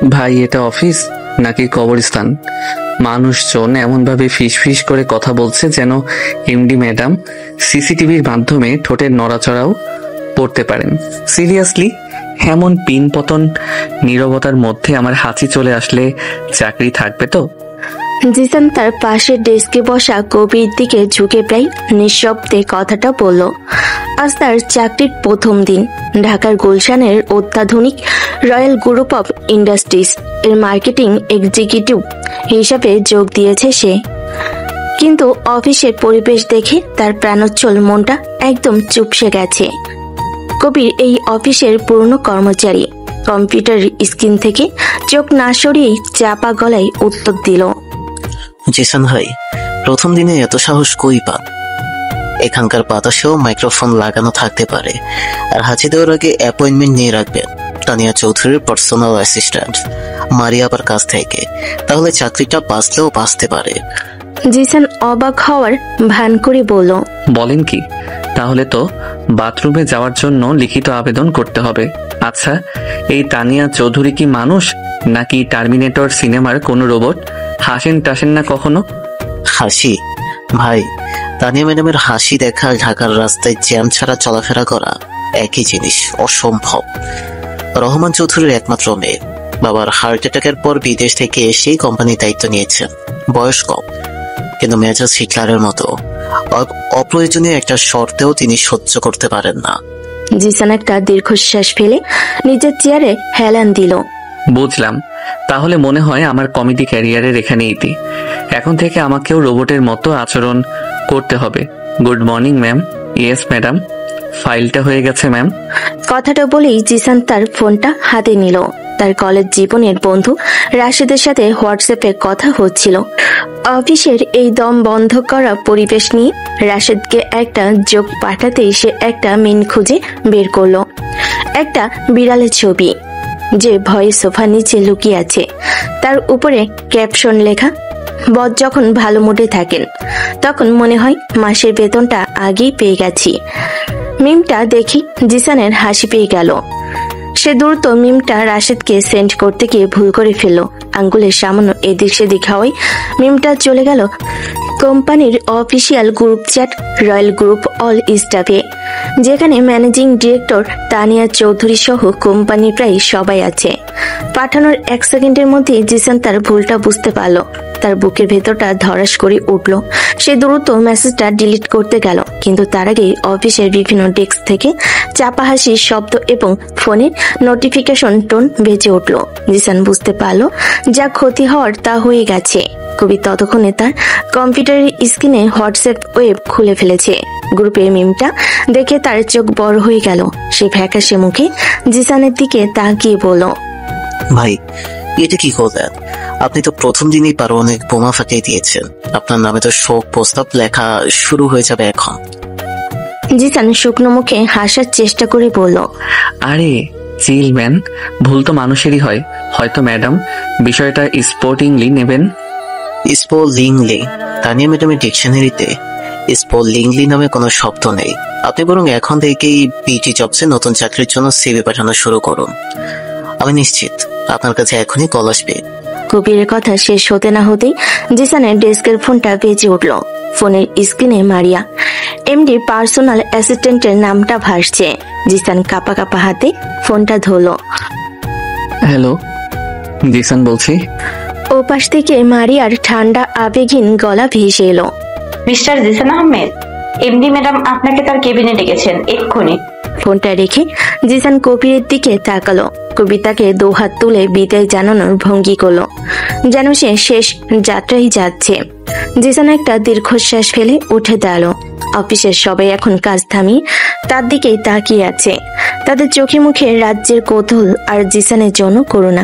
ভাই, এটা অফিস নাকি কবরস্থান? মানুষজন এমনভাবে ফিস করে কথা বলছে যেন এমডি ম্যাডাম সিসিটিভির মাধ্যমে ঠোঁটের নড়াচড়াও পড়তে পারেন। সিরিয়াসলি, এমন পিন পতন নীরবতার মধ্যে আমার হাঁচি চলে আসলে চাকরি থাকবে তো? জিসান তার পাশের ডেস্কে বসা কবির দিকে ঝুঁকে প্রায় নিঃশব্দে কথাটা বলল। আজ তার চাকরির প্রথম দিন। ঢাকার গুলশানের অত্যাধুনিক রয়্যাল গ্রুপ অফ ইন্ডাস্ট্রিজ এর মার্কেটিং এক্সিকিউটিভ হিসাবে যোগ দিয়েছে সে। কিন্তু অফিসের পরিবেশ দেখে তার প্রাণোচ্ছল মনটা একদম চুপসে গেছে। কবির এই অফিসের পুরনো কর্মচারী। কম্পিউটার স্ক্রিন থেকে চোখ না সরিয়ে চাপা গলায় উত্তর দিল, জিসান ভাই, প্রথম দিনে এত সাহস কই পান? এখানকার বাতাসেও মাইক্রোফোন লাগানো থাকতে পারে। আর হাঁচি দেওয়ার আগে অ্যাপয়েন্টমেন্ট নিয়ে রাখবেন তানিয়া চৌধুরীর পার্সোনাল অ্যাসিস্ট্যান্ট মারিয়াবার কাছ থেকে, তাহলে চাকরিটা বাঁচলেও বাঁচতে পারে। জিসান অবাক হওয়ার ভান করে বলল, বলেন কি? তাহলে তো বাথরুমে যাওয়ার জন্য লিখিত আবেদন করতে হবে। আচ্ছা, এই তানিয়া চৌধুরী কি মানুষ নাকি টার্মিনেটর সিনেমার কোনো রোবট? হাসেন টাসেন না কখনো? হাসি? ভাই, তানিয়া ম্যাডামের হাসি দেখা ঢাকার রাস্তায় জ্যাম ছাড়া চলাফেরা করা একই জিনিস, অসম্ভব। রহমান চৌধুরীর একমাত্র মেয়ে, বাবার হার্ট অ্যাটাকের পর বিদেশ থেকে এসেই কোম্পানির দায়িত্ব নিয়েছেন। বয়স কম, কিন্তু মেজাজ হিটলারের মতো। অপ্রয়োজনীয় একটা শর্তেও তিনি সহ্য করতে পারেন না। জিসান একটা দীর্ঘশ্বাস ফেলে নিজের চেয়ারে হেলান দিল। বুঝলাম, তাহলে মনে হয় আমার কমেডি ক্যারিয়ারের এখানেই ইতি। এখন থেকে আমাকেও রোবটের মতো আচরণ করতে হবে। Good morning ma'am. Yes madam. ফাইলটা হয়ে গেছে ম্যাম। কথাটা বলেই জিসান তার ফোনটা হাতে নিল। তার কলেজ জীবনের বন্ধু রাশেদের সাথে হোয়াটসঅ্যাপে কথা হচ্ছিল। অফিসের এই দম বন্ধ করা পরিবেশ নিয়ে রাশেদকে একটা যোগ পাঠাতেই সে একটা মিন খুঁজে বের করলো। একটা বিড়ালের ছবি, যে ভয়ে সোফার নিচে লুকিয়ে আছে। তার উপরে ক্যাপশন লেখা, বস যখন ভালো মুডে থাকেন তখন মনে হয় মাসের বেতনটা আগেই পেয়ে গেছি। মিমটা দেখি জিসানের হাসি পেয়ে গেল। সে দ্রুত মিমটা রাশেদকে সেন্ড করতে গিয়ে ভুল করে ফেলল। আঙ্গুলের সামান্য এদিক সেদিক হওয়ায় মিমটা চলে গেল কোম্পানির official group chat royal group all স্টাফে, যেখানে ম্যানেজিং ডিরেক্টর তানিয়া চৌধুরী সহ কোম্পানির প্রায় সবাই আছে। পাঠানোর 1 সেকেন্ডের মধ্যে জিসান তার ভুলটা বুঝতে পারল। তার বুকের ভেতরটা ধরাস করে উঠল। সে দ্রুত মেসেজটা ডিলিট করতে গেল, কিন্তু তার আগে অফিসের বিভিন্ন ডেস্ক থেকে চাপা হাসির শব্দ এবং ফোনের নোটিফিকেশন টোন বেজে উঠল। জিসান বুঝতে পারল যা ক্ষতি হওয়ার তা হয়ে গেছে। কবি ততক্ষণে তার কম্পিউটারের স্ক্রিনে হোয়াটসঅ্যাপ ওয়েব খুলে ফেলেছে। গ্রুপের মিমটা দেখে তার চোখ বড় হয়ে গেল। সে ফ্যাকাশে মুখে জিসানের দিকে তাকিয়ে বলল, ভাই, এটা কি করলেন? আপনি তো প্রথম দিনই পারমাণবিক বোমা ফাটিয়ে দিয়েছেন। আপনার নামে তো শোক প্রস্তাব লেখা শুরু হয়ে যাবে এখন। জিসান শুকনো মুখে হাসার চেষ্টা করে বলল, আরে চিল ম্যান, ভুল তো মানুষেরই হয়। হয়তো ম্যাডাম বিষয়টা স্পোর্টিংলি নেবেন। স্পোলিংলি? তানিয়া ম্যাডামের ডিকশনারিতে স্পোলিংলি নামে কোনো শব্দ নেই। আপনি বরং এখন থেকেই বিটি জবসে নতুন চাকরির জন্য সিভি পাঠানো শুরু করুন। আমি নিশ্চিত আপনার কাছে এখনই কল আসবে। কবিরের কথা শেষ হতে না হতেই জিসানের ডেস্কের ফোনটা বেজে উঠল। ফোনের স্ক্রিনে মারিয়া, এমডি পার্সোনাল অ্যাসিস্ট্যান্টের নামটা ভাসছে। জিসান কাপা কাপা হাতে ফোনটা ধরল। হ্যালো, জিসান বলছি। ওপাশ থেকে মারিয়ার ঠান্ডা আবেগহীন গলা ভেসে এলো, mister Zisan Ahmed, MD madam আপনাকে তার কেবিনে ডেকেছেন এক্ষুনি। ফোনটা রেখে জিসান কবিরের দিকে তাকালো। কবির তাকে 2 হাত তুলে বিদায় জানানোর ভঙ্গি করলো, যেন সে শেষ যাত্রায় যাচ্ছে। জিসান একটা দীর্ঘশ্বাস ফেলে উঠে দাঁড়ালো। অফিসের সবাই এখন কাজ থামিয়ে তার দিকেই তাকিয়ে আছে। তাদের চোখে মুখে রাজ্যের কৌতূহল আর জিসানের জন্য করুণা।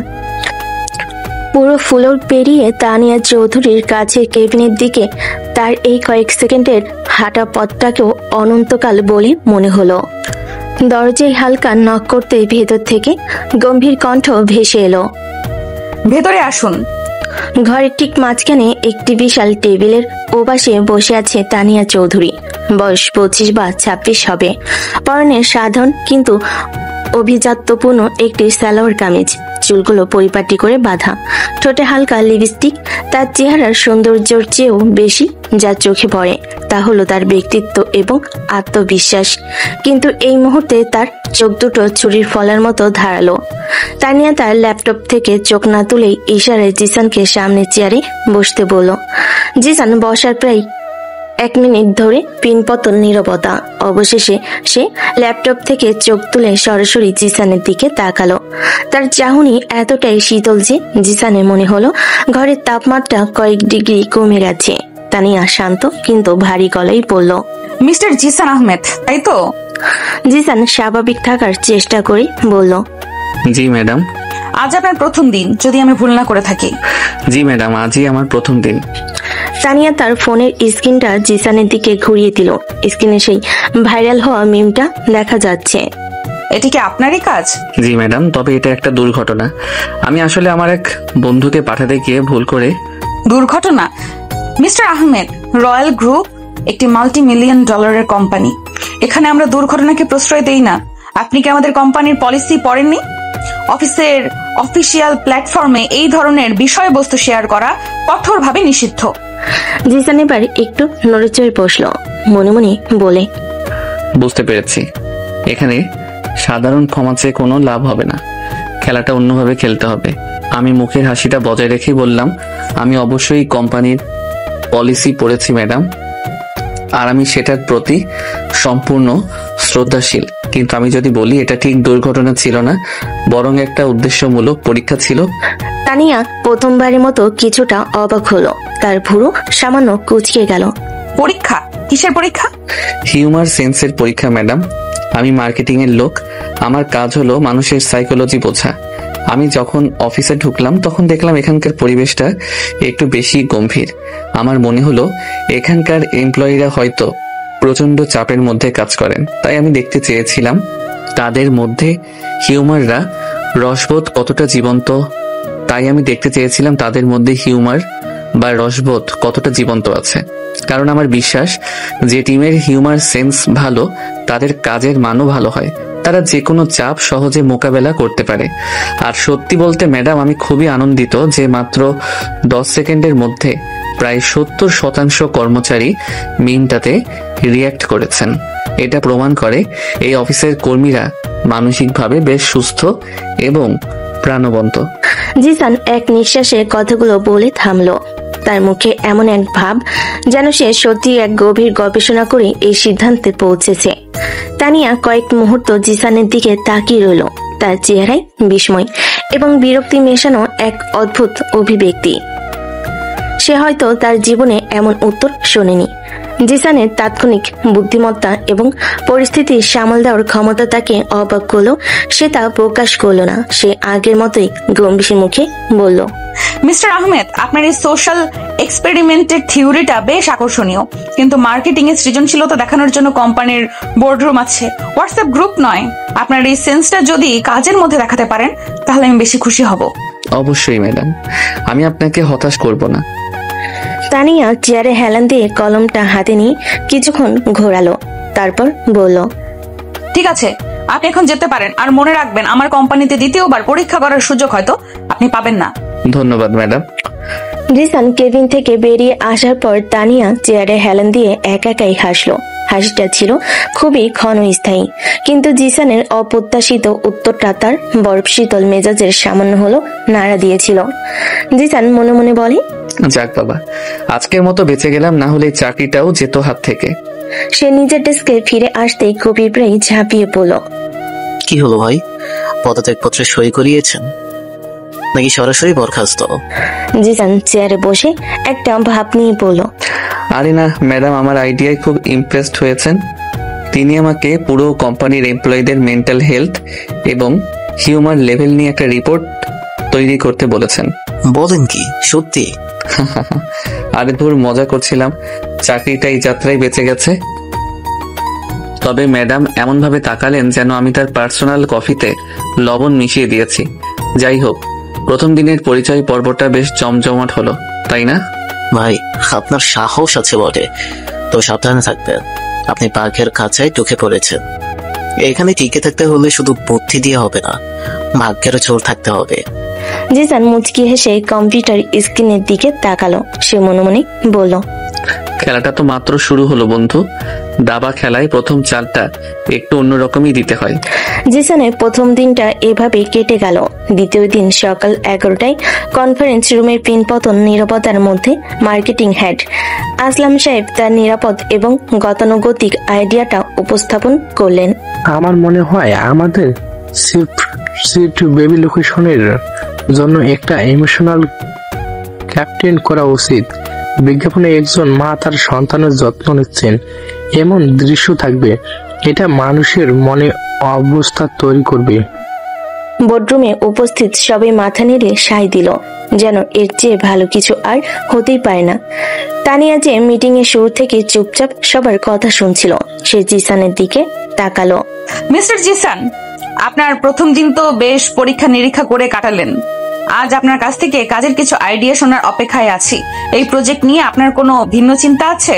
পুরো ফ্লোর পেরিয়ে তানিয়া চৌধুরীর কাছে কেবিনের দিকে তার এই কয়েক সেকেন্ডের হাঁটা পথটাকেও অনন্তকাল বলে মনে হলো। দরজায় হালকা নক করতে ভেতর থেকে গম্ভীর কণ্ঠ ভেসে এলো, ভেতরে আসুন। ঘরের ঠিক মাঝখানে একটি বিশাল টেবিলের ওপাশে বসে আছে তানিয়া চৌধুরী। বয়স 25 বা 26 হবে। পরনে সাধারণ কিন্তু অভিজাত্যপূর্ণ একটি সালোয়ার কামিজ, চুলগুলো পরিপাটি করে বাঁধা, ঠোঁটে হালকা লিপস্টিক। তার চেহারার সৌন্দর্যের চেয়েও বেশি যা চোখে পড়ে তা হলো তার ব্যক্তিত্ব এবং আত্মবিশ্বাস। কিন্তু এই মুহূর্তে তার চোখ দুটো ছুরির ফলার মতো ধারালো। তানিয়া তার ল্যাপটপ থেকে চোখ না তুলেই ইশারায় জিসানকে সামনে চেয়ারে বসতে বলল। জিসান বসার প্রায় 1 মিনিট ধরে পিনপতন নীরবতা। অবশেষে সে ল্যাপটপ থেকে চোখ তুলে সরাসরি জিসানের দিকে তাকালো। তার চাহনি এতটাই শীতল যে জিসানের মনে হলো ঘরের তাপমাত্রা কয়েক ডিগ্রি কমে গেছে। তানিয়া শান্ত কিন্তু ভারী গলায় বলল, মিস্টার জিসান আহমেদ, তাই তো? জিসান স্বাভাবিক থাকার চেষ্টা করে বলল, জি ম্যাডাম। আজ আপনার প্রথম দিন, যদি আমি ভুল না করে থাকি। জি ম্যাডাম, আজই আমার প্রথম দিন। তানিয়া তার ফোনের স্ক্রিনটা জিসানের দিকে ঘুরিয়ে দিল। স্ক্রিনে সেই ভাইরাল হওয়া মিমটা দেখা যাচ্ছে। এটি কি আপনারই কাজ? জি ম্যাডাম, তবে এটা একটা দুর্ঘটনা। আমি আসলে আমার এক বন্ধুকে পাঠাতে গিয়ে ভুল করে। দুর্ঘটনা? মিস্টার আহমেদ, রয়্যাল গ্রুপ একটি $multi-million কোম্পানি। এখানে আমরা দুর্ঘটনাকে প্রশ্রয় দেই না। আপনি কি আমাদের কোম্পানির পলিসি পড়েননি? অফিসের অফিসিয়াল প্ল্যাটফর্মে এই ধরনের বিষয়বস্তু শেয়ার করা কঠোরভাবে নিষিদ্ধ। জিসান এবার একটু নড়েচড়ে বসলো, মনে মনে বলে, বুঝতে পেরেছি। এখানে সাধারণ ক্ষমা চেয়ে কোনো লাভ হবে না, খেলাটা অন্যভাবে খেলতে হবে। আমি মুখের হাসিটা বজায় রেখেই বললাম, আমি অবশ্যই কোম্পানির পলিসি পড়েছি ম্যাডাম, আর আমি সেটার প্রতি সম্পূর্ণ শ্রদ্ধাশীল। কিন্তু আমি যদি বলি এটা ঠিক দুর্ঘটনা ছিল না, বরং একটা উদ্দেশ্যমূলক পরীক্ষা ছিল। তানিয়া প্রথমবারের মতো কিছুটা অবাক হলো। তার ভুরু সামান্য কুঁচকে গেল। পরীক্ষা? কিসের পরীক্ষা? হিউমার সেন্সের পরীক্ষা ম্যাডাম। আমি মার্কেটিং এর লোক, আমার কাজ হলো মানুষের সাইকোলজি বোঝা। আমি যখন অফিসে ঢুকলাম তখন দেখলাম এখানকার পরিবেশটা একটু বেশি গম্ভীর। আমার মনে হলো এখানকার এমপ্লয়িরা হয়তো প্রচন্ড চাপের মধ্যে কাজ করেন। তাই আমি দেখতে চেয়েছিলাম তাদের মধ্যে হিউমাররা রসবোধ কতটা জীবন্ত। হিউমার বা রসবোধ কতটা জীবন্ত আছে। কারণ আমার বিশ্বাস যে টিমের হিউমার সেন্স ভালো তাদের কাজের মানও ভালো হয়, তারা যে কোনো চাপ সহজে মোকাবেলা করতে পারে। আর সত্যি বলতে ম্যাডাম, আমি খুবই আনন্দিত যে মাত্র 10 সেকেন্ডের মধ্যে প্রায় 70% কর্মচারী মিমটাতে রিয়্যাক্ট করেছেন। এটা প্রমাণ করে এই অফিসের কর্মীরা মানসিকভাবে বেশ সুস্থ এবং প্রাণবন্ত। জিসান এক নিঃশ্বাসে কথাগুলো বলে থামলো। তার মুখে এমন এক ভাব যেন সে সত্যি এক গভীর গবেষণা করে এই সিদ্ধান্তে পৌঁছেছে। তানিয়া কয়েক মুহূর্ত জিসানের দিকে তাকিয়ে রইল। তার চেহারায় বিস্ময় এবং বিরক্তি মেশানো এক অদ্ভুত অভিব্যক্তি। সে হয়তো তার জীবনে এমন উত্তর শোনেনি। জিসানের তাৎক্ষণিক বুদ্ধিমত্তা এবং পরিস্থিতি সামাল দেওয়ার ক্ষমতা তাকে অবাক করলো। সে তা প্রকাশ করলো না। সে আগের মতোই গম্ভীর মুখে বলল, মিস্টার আহমেদ, আপনার এই সোশ্যাল এক্সপেরিমেন্টের থিওরিটা বেশ আকর্ষণীয়, কিন্তু মার্কেটিং এর সৃজনশীলতা দেখানোর জন্য কোম্পানির বোর্ডরুম আছে, হোয়াটসঅ্যাপ গ্রুপ নয়। আপনার এই সেন্সটা যদি কাজের মধ্যে দেখাতে পারেন তাহলে আমি বেশি খুশি হব। অবশ্যই ম্যাডাম, আমি আপনাকে হতাশ করব না। তানিয়া চেয়ারে হেলান দিয়ে কলমটা হাতে নিয়ে কিছুক্ষণ ঘোরালো, তারপর বলল, ঠিক আছে, আপনি এখন যেতে পারেন। আর মনে রাখবেন, আমার কোম্পানিতে দ্বিতীয়বার পরীক্ষা করার সুযোগ হয়তো আপনি পাবেন না। ধন্যবাদ ম্যাডাম। জিসান কেবিন থেকে বেরিয়ে আসার পর তানিয়া চেয়ারে হেলান দিয়ে একাই হাসলো। হাসিটা ছিল খুবই ক্ষণস্থায়ী, কিন্তু জিসানের অপ্রত্যাশিত উত্তরটা তার বরফ শীতল মেজাজের সামান্য হলো নাড়া দিয়েছিল। জিসান মনে মনে বলে, যাক বাবা, আজকের মতো বেঁচে গেলাম, না হলে চাকরিটাও যেত হাত থেকে। সে নিজের ডেস্কে ফিরে আসতেই কবির প্রায় ঝাঁপিয়ে পড়ল। কি হলো ভাই, পদত্যাগপত্রে সই করিয়েছেন নাকি সরাসরি বরখাস্ত? জিসান চেয়ারে বসে একটা ভাব নিয়ে বলল, আরে না ম্যাডাম, আমার আইডিয়ায় খুব ইমপ্রেসড হয়েছেন। তিনি আমাকে পুরো কোম্পানির এমপ্লয়ীদের মেন্টাল হেলথ এবং হিউমার লেভেল নিয়ে একটা রিপোর্ট তৈরি করতে বলেছেন। বলেন কি, সত্যি? আরে ধুর, মজা করছিলাম। চাকরিটা এই যাত্রায় বেঁচে গেছে। তবে ম্যাডাম এমন ভাবে তাকালেন যেন আমি তার পার্সোনাল কফিতে লবণ মিশিয়ে দিয়েছি। যাই হোক, প্রথম দিনের পরিচয় পর্বটা বেশ জমজমাট হলো, তাই না? ভাই, আপনার সাহস আছে বটে, তো সাবধানে থাকবেন। আপনি বাঘের খাঁচায় ঢুকে পড়েছেন। এখানে টিকে থাকতে হলে শুধু বুদ্ধি দিয়ে হবে না, ভাগ্যেরও জোর থাকতে হবে। জিসান মুচকি হেসে কম্পিউটার স্ক্রিনের দিকে তাকালো। সে মনে মনে বলল, খেলাটা তো মাত্র শুরু হলো বন্ধু। দাবা খেলায় প্রথম চালটা একটু অন্যরকমই দিতে হয়। জিসানের প্রথম দিনটা এভাবে কেটে গেল। দ্বিতীয় দিন সকাল 11টায় কনফারেন্স রুমের পিনপতন নিরাপত্তার মধ্যে মার্কেটিং হেড আসলাম সাহেব তার নিরাপদ এবং গতানুগতিক আইডিয়াটা উপস্থাপন করলেন। আমার মনে হয় আমাদের সিট বেবি লোকেশনের জন্য একটা ইমোশনাল ক্যাপ্টেন করা উচিত। বিজ্ঞাপনে একজন মা তার সন্তানের যত্ন নিচ্ছেন, এমন দৃশ্য থাকবে। এটা মানুষের মনে অবস্থা তৈরি করবে। বোর্ডরুমে উপস্থিত সবাই মাথা নেড়ে সায় দিল, যেন এর চেয়ে ভালো কিছু আর হতেই পারে না। তানিয়া যে মিটিং এর শুরু থেকে চুপচাপ সবার কথা শুনছিল, সে জিসানের দিকে তাকালো। মিস্টার জিসান, আপনার প্রথম দিন তো বেশ পরীক্ষা নিরীক্ষা করে কাটালেন। আজ আপনার কাছ থেকে কাজের কিছু আইডিয়া শোনার অপেক্ষায় আছি। এই প্রজেক্ট নিয়ে আপনার কোনো ভিন্ন চিন্তা আছে?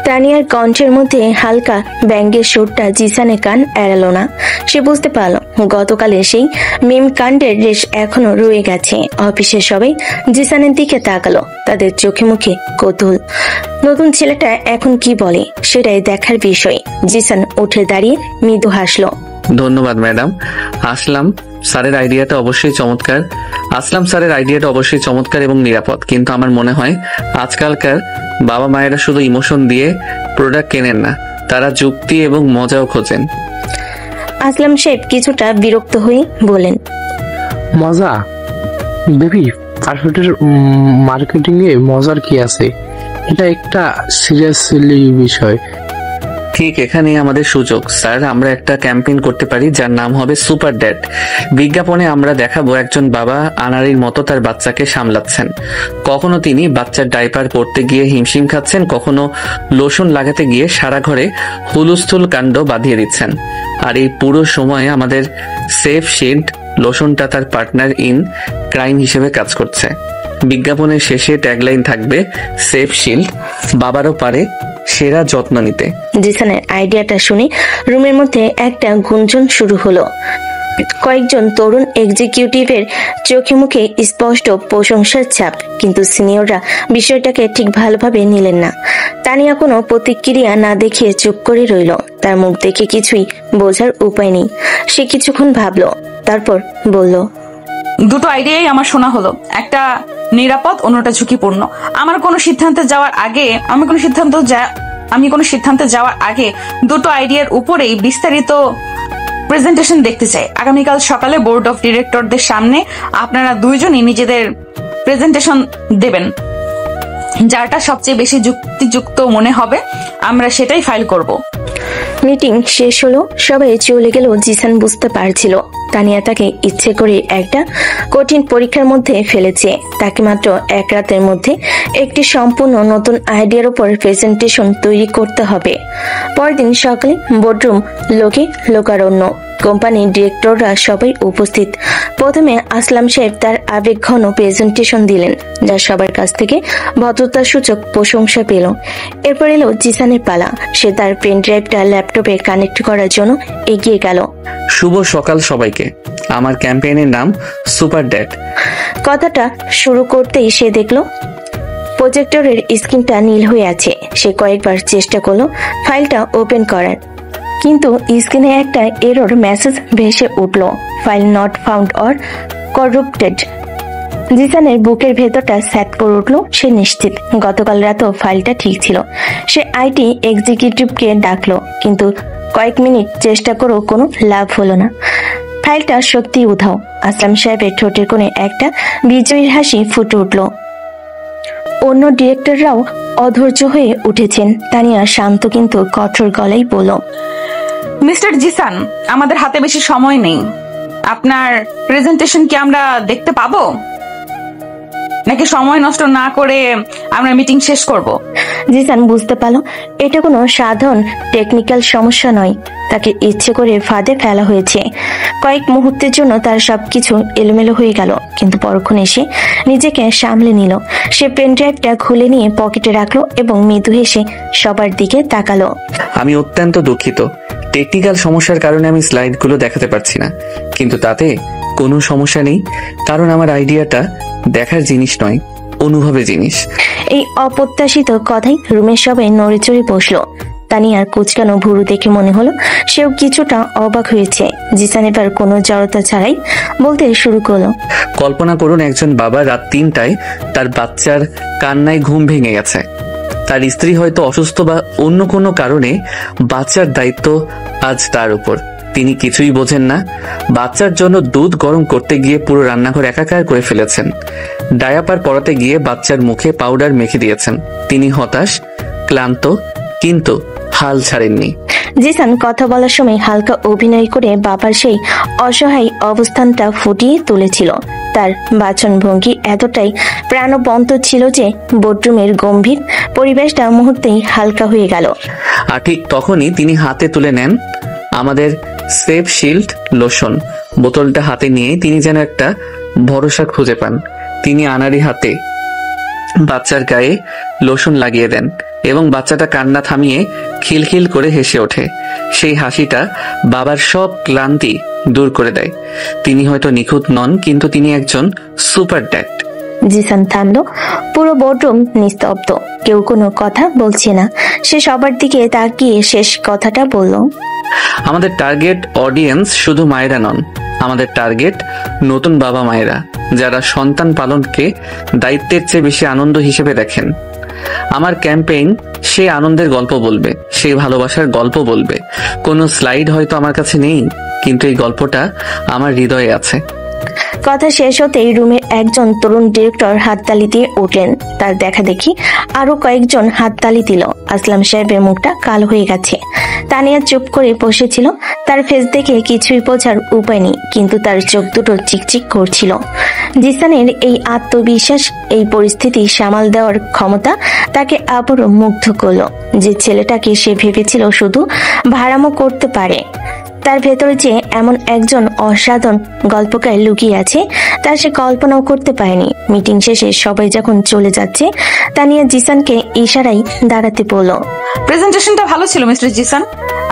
তানিয়ার কণ্ঠের মধ্যে হালকা ব্যঙ্গের সুরটা জিসানের কান এড়ালো না। সে বুঝতে পারল গতকালে সেই মিম কাণ্ডের রেশ এখনো রয়ে গেছে। অফিসের সবাই জিসানের দিকে তাকালো, তাদের চোখে মুখে কৌতূহল। নতুন ছেলেটা এখন কি বলে সেটাই দেখার বিষয়। জিসান উঠে দাঁড়িয়ে মৃদু হাসলো। ধন্যবাদ ম্যাডাম। আসলাম স্যারের আইডিয়াটা অবশ্যই চমৎকার এবং নিরাপদ, কিন্তু আমার মনে হয় আজকালকার বাবা মায়েরা শুধু ইমোশন দিয়ে প্রোডাক্ট কেনেন না, তারা যুক্তি এবং মজাও খোঁজেন। আসলাম সাহেব কিছুটা বিরক্ত হয়ে বলেন, মজা? বেবি পারফেক্টের মার্কেটিং এ মজার কি আছে? এটা একটা সিরিয়াসলি বিষয়। ঠিক এখানেই আমাদের সুযোগ স্যার। আমরা একটা ক্যাম্পেইন করতে পারি যার নাম হবে সুপার ড্যাড। বিজ্ঞাপনে আমরা দেখাবো একজন বাবা আনাড়ির মতো তার বাচ্চাকে সামলাচ্ছেন। কখনো তিনি বাচ্চার ডাইপার পরতে গিয়ে হিমশিম খাচ্ছেন, কখনো লোশন লাগাতে গিয়ে সারা ঘরে হুলুস্থুল কাণ্ড বাঁধিয়ে দিচ্ছেন। আর এই পুরো সময়ে আমাদের সেফ শিল্ড লোশনটা তার পার্টনার ইন ক্রাইম হিসেবে কাজ করছে। বিজ্ঞাপনের শেষে ট্যাগলাইন থাকবে, সেফ শিল্ড, বাবারও পারে সেরা যত্ন নিতে। জিসানের আইডিয়াটা শুনে রুমের মধ্যে একটা গুঞ্জন শুরু হলো। কয়েকজন তরুণ এক্সিকিউটিভের চোখে মুখে স্পষ্ট প্রশংসার ছাপ, কিন্তু সিনিয়ররা বিষয়টাকে ঠিক ভালোভাবে নিলেন না। তানিয়া কোনো প্রতিক্রিয়া না দেখিয়ে চুপ করে রইল। তার মুখ দেখে কিছুই বোঝার উপায় নেই। সে কিছুক্ষণ ভাবলো, তারপর বলল, দুটো আইডিয়াই আমার শোনা হলো, একটা নিরাপদ, অন্যটা ঝুঁকিপূর্ণ। আমি কোনো সিদ্ধান্তে যাওয়ার আগে দুটো আইডিয়ার উপরেই বিস্তারিত প্রেজেন্টেশন দেখতে চাই। আগামীকাল সকালে বোর্ড অফ ডিরেক্টরদের সামনে আপনারা দুইজনই নিজেদের প্রেজেন্টেশন দেবেন। যারটা সবচেয়ে বেশি যুক্তিযুক্ত মনে হবে আমরা সেটাই ফাইল করব। মিটিং শেষ হলো, সবাই চলে গেল। জিসান বুঝতে পারছিল তানিয়া তাকে ইচ্ছে করে একটা কঠিন পরীক্ষার মধ্যে ফেলেছে। তাকে মাত্র এক রাতের মধ্যে একটি সম্পূর্ণ নতুন আইডিয়ার উপর প্রেজেন্টেশন তৈরি করতে হবে। পরদিন সকালে বোর্ডরুম লোকারণ্য। কোম্পানির ডিরেক্টররা সবাই উপস্থিত। প্রথমে আসলাম সাহেব তার আবেগঘন প্রেজেন্টেশন দিলেন, যা সবার কাছ থেকে ভদ্রতার সূচক প্রশংসা পেল। এরপর এলো জিসানের পালা। সে তার পেন ড্রাইভটা ল্যাপটপে কানেক্ট করার জন্য এগিয়ে গেল। শুভ সকাল সবাইকে। আমার ক্যাম্পেইনের নাম সুপার ড্যাড। কথাটা শুরু করতেই সে দেখলো প্রজেক্টরের স্ক্রিনটা নীল হয়ে আছে। সে কয়েকবার চেষ্টা করলো ফাইলটা ওপেন করার, কিন্তু স্ক্রিনে একটা এরর মেসেজ ভেসে উঠল, ফাইল নট ফাউন্ড অর করুপ্টেড। জিসানের বুকের ভেতরটা স্যাট করে উঠল। সে নিশ্চিত গতকাল রাতেও ফাইলটা ঠিক ছিল। সে আইটি এক্সিকিউটিভকে ডাকলো, কিন্তু কয়েক মিনিট চেষ্টা করেও কোনো লাভ হলো না। ফাইলটা সত্যি উধাও। আসলাম সাহেবের ঠোঁটের কোণে একটা বিজয়ীর হাসি ফুটে উঠল। অন্য ডিরেক্টররাও অধৈর্য হয়ে উঠেছেন। তানিয়া শান্ত কিন্তু কঠোর গলায় বলল, মিস্টার জিসান, আমাদের হাতে বেশি সময় নেই। আপনার প্রেজেন্টেশন কি আমরা দেখতে পাবো, নাকি সময় নষ্ট না করে আমরা মিটিং শেষ করব? জিসান বুঝতে পারল এটা কোনো সাধারণ টেকনিক্যাল সমস্যা নয়। তাকে ইচ্ছে করে ফাঁদে ফেলা হয়েছে। কয়েক মুহূর্তের জন্য তার সবকিছু এলোমেলো হয়ে গেল, কিন্তু পরক্ষণে সে নিজেকে সামলে নিল। সে পেন ড্রাইভটা খুলে নিয়ে পকেটে রাখলো এবং মৃদু হেসে সবার দিকে তাকালো। আমি অত্যন্ত দুঃখিত, টেকনিক্যাল সমস্যার কারণে আমি স্লাইডগুলো দেখাতে পারছি না, কিন্তু তাতে কোনো সমস্যা নেই, কারণ আমার আইডিয়াটা দেখার জিনিস নয়, অনুভবের জিনিস। এই অপ্রত্যাশিত কথাই রুমের সবাই নড়েচড়ে বসলো। তানিয়ার কুচকানো ভুরু দেখে মনে হলো সেও কিছুটা অবাক হয়েছে। জিসান এবার কোনো জড়তা ছাড়াই বলতে শুরু করলো। কল্পনা করুন, একজন বাবা রাত 3টায় তার বাচ্চার কান্নায় ঘুম ভেঙে গেছে। তার স্ত্রী হয়তো অসুস্থ বা অন্য কোনো কারণে বাচ্চার দায়িত্ব আজ তার উপর। তিনি কিছুই বোঝেন না। বাচ্চার জন্য দুধ গরম করতে গিয়ে পুরো রান্নাঘর একাকার করে ফেলেছেন। ডায়াপার পরাতে গিয়ে বাচ্চার মুখে পাউডার মেখে দিয়েছেন। তিনি হতাশ, ক্লান্ত, কিন্তু হাল ছাড়েননি। জিসান কথা বলার সময় হালকা অভিনয় করে বাবার সেই অসহায় অবস্থানটা ফুটিয়ে তুলেছিল। তার বাচনভঙ্গি এতটাই প্রাণবন্ত ছিল যে বেডরুমের গম্ভীর পরিবেশটা মুহূর্তেই হালকা হয়ে গেল। আর ঠিক তখনই তিনি হাতে তুলে নেন আমাদের সেফ শিল্ড লোশন। বোতলটা হাতে নিয়ে তিনি যেন একটা ভরসা খুঁজে পান। তিনি আনাড়ি হাতে বাচ্চার গায়ে লোশন লাগিয়ে দেন এবং বাচ্চাটা কান্না থামিয়ে খিলখিল করে হেসে ওঠে। সেই হাসিটা বাবার সব ক্লান্তি দূর করে দেয়। তিনি হয়তো নিখুঁত নন, কিন্তু তিনি একজন সুপার ড্যাড। জিসান থামলো। পুরো বেডরুম নিস্তব্ধ, কেউ কোনো কথা বলছে না। সে সবার দিকে তাকিয়ে শেষ কথাটা বলল, আমাদের টার্গেট অডিয়েন্স শুধু মায়েরা নন, আমাদের টার্গেট নতুন বাবা মায়েরা, যারা সন্তান পালনকে দায়িত্বের চেয়ে বেশি আনন্দ হিসেবে দেখেন। আমার ক্যাম্পেইন সেই আনন্দের গল্প বলবে, সেই ভালোবাসার গল্প বলবে। কোনো স্লাইড হয়তো আমার কাছে নেই, কিন্তু এই গল্পটা আমার হৃদয়ে আছে। কথা শেষ হতেই রুমের একজন তরুণ ডিরেক্টর হাততালি দিয়ে উঠলেন। তার দেখা দেখি আরো কয়েকজন হাততালি দিল। আসলাম সাহেবের মুখটা কালো হয়ে গেছে। তানিয়া চুপ করে বসেছিল। তার ফেস দেখে কিছুই বোঝার উপায় নেই, কিন্তু তার চোখ দুটো চিকচিক করছিল। জিসানের এই আত্মবিশ্বাস, এই পরিস্থিতি সামাল দেওয়ার ক্ষমতা তাকে আবারও মুগ্ধ করলো। যে ছেলেটাকে সে ভেবেছিল শুধু ভাড়ামো করতে পারে, তার ভেতরে যে এমন একজন অসাধারণ গল্পকার লুকিয়ে আছে তা সে কল্পনাও করতে পারেনি। মিটিং শেষে সবাই যখন চলে যাচ্ছে, তানিয়া জিসানকে ইশারায় দাঁড়াতে বলল। প্রেজেন্টেশনটা ভালো ছিল মিস্টার জিসান।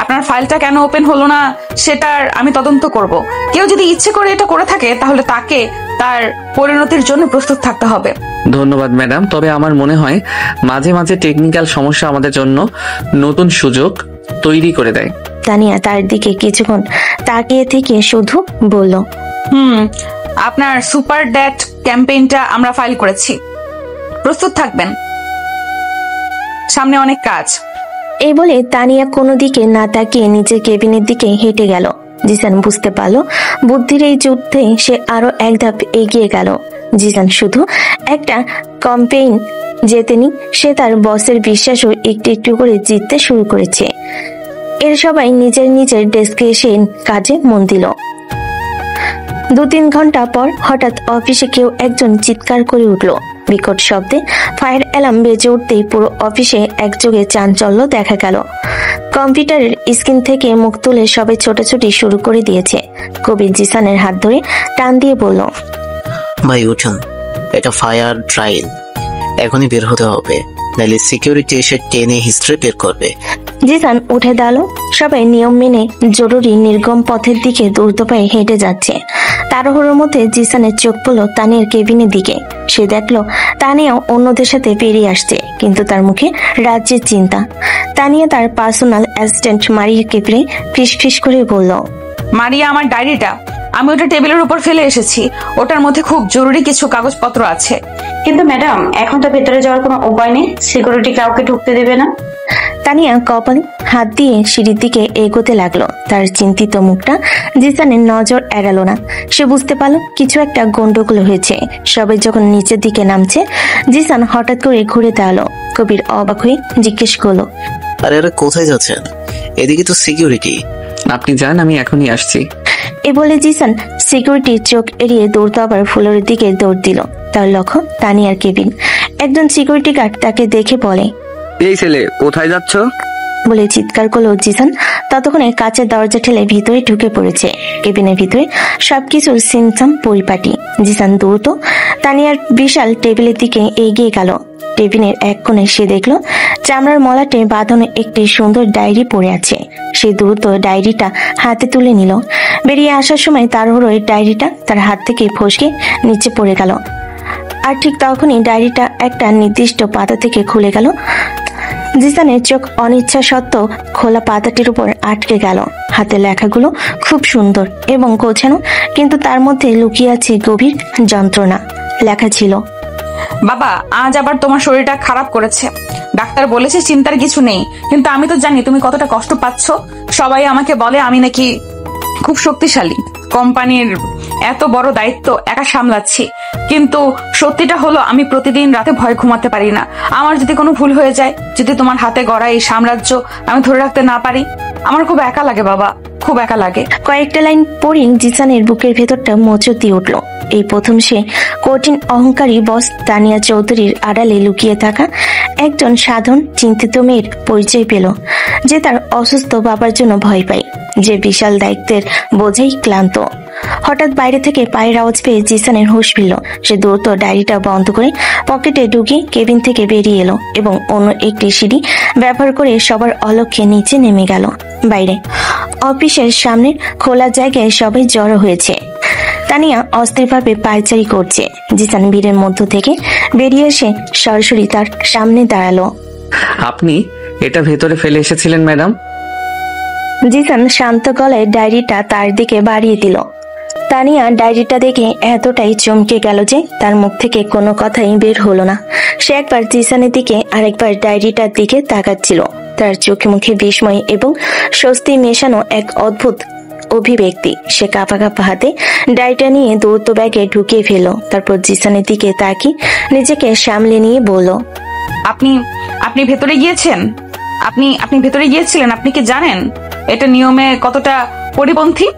আপনার ফাইলটা কেন ওপেন হলো না সেটার আমি তদন্ত করব। কেউ যদি ইচ্ছে করে এটা করে থাকে তাহলে তাকে তার পরিণতির জন্য প্রস্তুত থাকতে হবে। ধন্যবাদ ম্যাডাম, তবে আমার মনে হয় মাঝে মাঝে টেকনিক্যাল সমস্যা আমাদের জন্য নতুন সুযোগ তৈরি করে দেয়। তানিয়া তার দিকে কিছুক্ষণ তাকিয়ে থেকে শুধু বলল, আপনার সুপার ড্যাড ক্যাম্পেইনটা আমরা ফাইল করেছি, প্রস্তুত থাকবেন, সামনে অনেক কাজ। এই বলে তানিয়া কোনো দিকে না তাকিয়ে নিজের কেবিনের দিকে হেঁটে গেল। জিসান বুঝতে পারল বুদ্ধির এই যুদ্ধে সে আরো এক ধাপ এগিয়ে গেল। জিসান শুধু একটা ক্যাম্পেইন জেতেনি, সে তার বসের বিশ্বাসও একটু একটু করে জিততে শুরু করেছে। এর সবাই নিজের নিজের ডেস্কে এসে কাজে মন দিল। 2-3 ঘন্টা পর হঠাৎ অফিসে কেউ একজন চিৎকার করে উঠল। বিকট শব্দে ফায়ার অ্যালার্ম বেজে উঠতেই পুরো অফিসে একযোগে চাঞ্চল্য দেখা গেল। কম্পিউটারের স্ক্রিন থেকে মুখ তুলে সবাই ছোটাছুটি শুরু করে দিয়েছে। কবির জিসানের হাত ধরে টান দিয়ে বলল, ভাই উঠুন, এটা ফায়ার ট্রায়াল, এখনই বের হতে হবে, নাহলে সিকিউরিটি এসে টেনে হিস্ট্রি বের করবে। জিসান উঠে দাঁড়ালো। সবাই নিয়ম মেনে জরুরি নির্গম পথের দিকে দ্রুত পায়ে হেঁটে যাচ্ছে। তাড়াহুড়োর মধ্যে জিসানের চোখ পড়ল তানিয়ার কেবিনের দিকে। সে দেখলো তানিয়াও অন্যদের সাথে বেরিয়ে আসছে, কিন্তু তার মুখে রাজ্যের চিন্তা। তানিয়া তার পার্সোনাল অ্যাসিস্ট্যান্ট মারিয়াকে পেয়ে ফিস করে বলল, মারিয়া, আমার ডায়েরিটা আমি ওটা টেবিলের উপর ফেলে এসেছি, ওটার মধ্যে খুব জরুরি কিছু কাগজপত্র আছে। কিন্তু ম্যাডাম, এখন তো ভেতরে যাওয়ার কোনো উপায় নেই, সিকিউরিটি কাউকে ঢুকতে দেবে না। তানিয়া কপালে হাত দিয়ে সিঁড়ির দিকে এগোতে লাগলো। তার চিন্তিত মুখটা জিসানের নজর এড়ালো না। সে বুঝতে পারলো কিছু একটা গন্ডগোল হয়েছে। সবাই যখন নিচের দিকে নামছে, জিসান হঠাৎ করে ঘুরে দাঁড়ালো। কবির অবাক হয়ে জিজ্ঞেস করলো, আরে আরে কোথায় যাচ্ছেন? এদিকে তো সিকিউরিটি। আপনি যান, আমি এখনই আসছি। এ বলে জিসান সিকিউরিটির চোখ এড়িয়ে দৌড় আবার ফ্লোরের দিকে দৌড় দিল। তার লক্ষ্য তানিয়ার কেবিন। একজন সিকিউরিটি গার্ড তাকে দেখে বলে, এই ছেলে কোথায় যাচ্ছ? বলে চিৎকার করলো জিসান। ততক্ষণে কাচের দরজা ঠেলে ভিতরে ঢুকে পড়েছে। কেবিনের ভিতরে সবকিছু সিমসাম পরিপাটি। জিসান দ্রুত তানিয়ার বিশাল টেবিলের দিকে এগিয়ে গেল। টেবিলের এক কোণে সে দেখলো চামড়ার মলাটে বাঁধানো একটি সুন্দর ডায়েরি পড়ে আছে। সে দ্রুত ডায়েরিটা হাতে তুলে নিল। বেরিয়ে আসার সময় তাড়াহুড়োয় ডায়েরিটা তার হাত থেকে ফসকে নিচে পড়ে গেল। আর ঠিক তখনই ডায়েরিটা একটা নির্দিষ্ট পাতা থেকে খুলে গেল। জিসানের চোখ অনিচ্ছা সত্ত্বেও খোলা পাতাটির উপর আটকে গেল। হাতে লেখাগুলো খুব সুন্দর এবং গোছানো, কিন্তু তার মধ্যে লুকিয়ে আছে গভীর যন্ত্রণা। লেখা ছিল, বাবা, আজ আবার তোমার শরীরটা খারাপ করেছে। ডাক্তার বলেছে চিন্তার কিছু নেই, কিন্তু আমি তো জানি তুমি কতটা কষ্ট পাচ্ছ। সবাই আমাকে বলে আমি নাকি খুব শক্তিশালী, কোম্পানির এত বড় দায়িত্ব একা সামলাচ্ছি, কিন্তু সত্যিটা হলো আমি প্রতিদিন রাতে ভয় ঘুমাতে পারি না। আমার যদি কোনো ভুল হয়ে যায়, যদি তোমার হাতে গড়া এই সাম্রাজ্য আমি ধরে রাখতে না পারি, আমার খুব একা লাগে বাবা, খুব একা লাগে। কয়েকটা লাইন পড়ি জিসানের বুকের ভেতরটা মোচড় দিয়ে উঠল। এই প্রথম সে কঠিন অহংকারী বস তানিয়া চৌধুরীর আড়ালে লুকিয়ে থাকা একজন সাধারণ চিন্তিত মেয়ের পরিচয় পেল, যে তার অসুস্থ বাবার জন্য ভয় পায়, যে বিশাল দায়িত্বের বোঝাই ক্লান্ত। হঠাৎ বাইরে থেকে পায়ের আওয়াজ পেয়ে জিসানের হুঁশ ফিরল। সে দ্রুত ডায়েরিটা বন্ধ করে পকেটে ঢুকিয়ে কেবিন থেকে বেরিয়ে এলো এবং অন্য একটি সিঁড়ি ব্যবহার করে সবার অলক্ষ্যে নিচে নেমে গেল। বাইরে অফিসের সামনে খোলা জায়গায় সবাই জড়ো হয়েছে। তানিয়া অস্থিরভাবে পায়চারি করছে। জিসান ভিড়ের মধ্য থেকে বেরিয়ে এসে সরাসরি তার সামনে দাঁড়ালো। আপনি এটা ভেতরে ফেলে এসেছিলেন ম্যাডাম? জিসান শান্ত গলায় ডায়েরিটা তার দিকে বাড়িয়ে দিল। তানিয়া ডায়েরিটা দেখে এতটাই চমকে গেল যে তার মুখ থেকে কোনো কথাই বের হলো না। সে একবার জিসানের দিকে আরেকবার ডায়েরিটার দিকে তাকাচ্ছিল। তার চোখে মুখে বিস্ময় এবং স্বস্তি মেশানো এক অদ্ভুত অভিব্যক্তি। সে কাঁপা কাঁপা হাতে ডায়েরিটা নিয়ে দ্রুত ব্যাগে ঢুকিয়ে ফেলল। তারপর জিসানের দিকে তাকিয়ে নিজেকে সামলে নিয়ে বলল, আপনি ভেতরে গিয়েছেন? আপনি ভেতরে গিয়েছিলেন? আপনি কি জানেন এটা নিয়মে কতটা পরিপন্থী?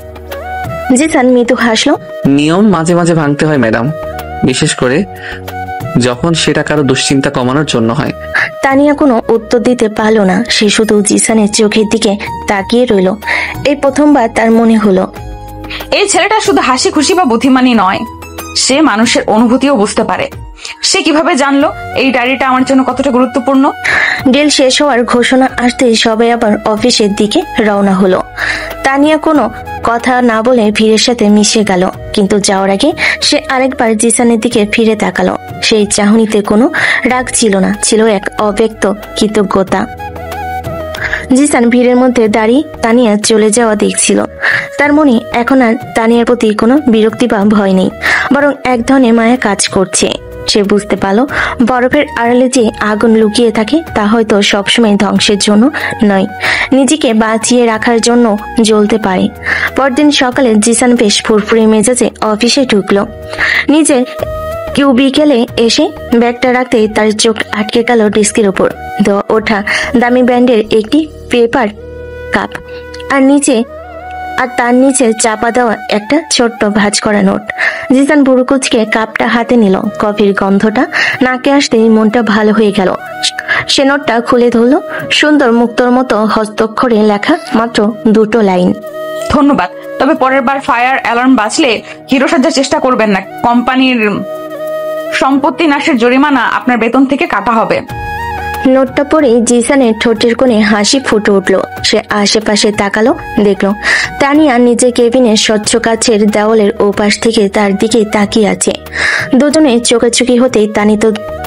জিসান মৃদু হাসলো। নিয়ম মাঝে মাঝে ভাঙতে হয় ম্যাডাম, বিশেষ করে যখন সেটা কারো দুশ্চিন্তা কমানোর জন্য হয়। তানিয়া কোনো উত্তর দিতে পারল না। সে শুধু জিসানের চোখের দিকে তাকিয়ে রইল। এই প্রথমবার তার মনে হলো এই ছেলেটা শুধু হাসি খুশি বা বুদ্ধিমানই নয়, সে মানুষের অনুভূতিও বুঝতে পারে। সে কিভাবে জানলো এই ডায়েরিটা আমার জন্য কতটা গুরুত্বপূর্ণ? ডিল শেষ হওয়ার ঘোষণা আসতেই সবাই আবার অফিসের দিকে রওনা হলো। তানিয়া কোনো কথা না বলে ভিড়ের সাথে মিশে গেল, কিন্তু যাওয়ার আগে সে আরেকবার জিসানের দিকে ফিরে তাকালো। সেই চাহনিতে কোনো রাগ ছিল না, ছিল এক অব্যক্ত কৃতজ্ঞতা। জিসান ভিড়ের মধ্যে দাঁড়িয়ে তানিয়া চলে যাওয়া দেখছিল। তার মনে এখন আর তানিয়ার প্রতি কোনো বিরক্তি বা ভয় নেই, বরং এক ধরনের মায়া কাজ করছে। সে বুঝতে পারল বরফের আড়ালে যে আগুন লুকিয়ে থাকে তা হয়তো সবসময় ধ্বংসের জন্য নয়, নিজেকে বাঁচিয়ে রাখার জন্য জ্বলতে পারে। পরদিন সকালে জিসান বেশ ফুরফুরে মেজাজে অফিসে ঢুকলো। নিজের কিউবিকেলে এসে ব্যাগটা রাখতেই তার চোখ আটকে গেল ডেস্কের উপর দেওয়া ওঠা দামি ব্র্যান্ডের একটি পেপার কাপ, আর তার নিচে চাপা দেওয়া একটা ছোট্ট ভাঁজ করা নোট। জিসান ভুরু কুচকে কাপটা হাতে নিল। কফির গন্ধটা নাকে আসতেই মনটা ভালো হয়ে গেল। সে নোটটা খুলে ধরল। সুন্দর মুক্তোর মতো হস্তাক্ষরে লেখা মাত্র 2টো লাইন। ধন্যবাদ, তবে পরের বার ফায়ার অ্যালার্ম বাজলে হিরো সাজার চেষ্টা করবেন না। কোম্পানির সম্পত্তি নাশের জরিমানা আপনার বেতন থেকে কাটা হবে। নোটটা পড়ে জিসানের ঠোঁটের কোণে হাসি ফুটে উঠল। সে আশেপাশে তাকালো, দেখলো তানিয়া নিজের কেবিনের স্বচ্ছ কাচের দেওয়ালের ওপাশ থেকে তার দিকে তাকিয়ে আছে। দুজনে চোখাচোখি হতেই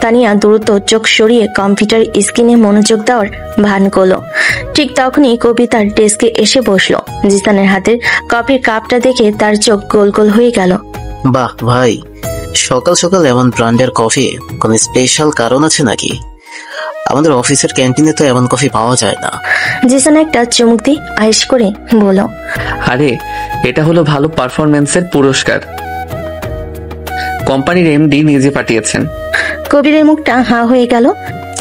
তানিয়া দ্রুত চোখ সরিয়ে কম্পিউটার স্ক্রিনে মনোযোগ দেওয়ার ভান করলো। ঠিক তখনই কবিতার ডেস্কে এসে বসলো। জিসানের হাতের কফির কাপটা দেখে তার চোখ গোল গোল হয়ে গেল। বাহ ভাই, সকাল সকাল এমন ব্র্যান্ডের কফি, কোনো স্পেশাল কারণ আছে নাকি? আমাদের অফিসের ক্যান্টিনে তো এমন কফি পাওয়া যায় না। জিসান একটা চুমুক দিয়ে আয়েশ করে বলল, আরে এটা হলো ভালো পারফরমেন্সের পুরস্কার, কোম্পানির এমডি নিজে পাঠিয়েছেন। কবিরের মুখটা হা হয়ে গেল।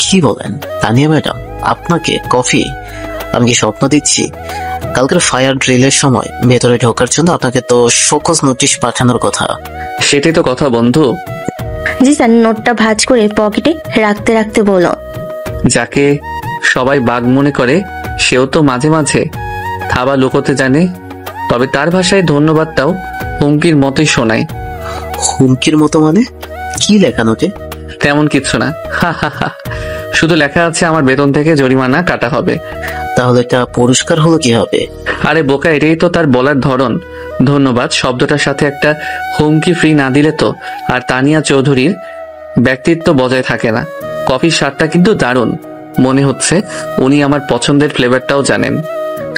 কি বলেন তানিয়া ম্যাডাম, আপনাকে কফি? আমি কি স্বপ্ন দিচ্ছি? কালকের ফায়ার ড্রিলের সময় ভেতরে ঢোকার জন্য আপনাকে তো শোকজ নোটিশ পাঠানোর কথা। সেটাই তো কথা বন্ধু। জিসান নোটটা ভাঁজ করে পকেটে রাখতে রাখতে বলল, যাকে সবাই বাঘ মনে করে সেও তো মাঝে মাঝে থাবা লুকোতে জানে। তবে তার ভাষায় ধন্যবাদটাও হুমকির মতোই শোনায়। হুমকির মতো মানে? কি লেখা নোটে? তেমন কিছু না, হা হা হা। শুধু লেখা আছে আমার বেতন থেকে জরিমানা কাটা হবে। তাহলে এটা পুরস্কার হলো কি হবে? আরে বোকা, এটাই তো তার বলার ধরন। ধন্যবাদ শব্দটার সাথে একটা হুমকি ফ্রি না দিলে তো আর তানিয়া চৌধুরীর ব্যক্তিত্ব বজায় থাকে না। কফির স্বাদটা কিন্তু দারুণ, মনে হচ্ছে উনি আমার পছন্দের ফ্লেভারটাও জানেন।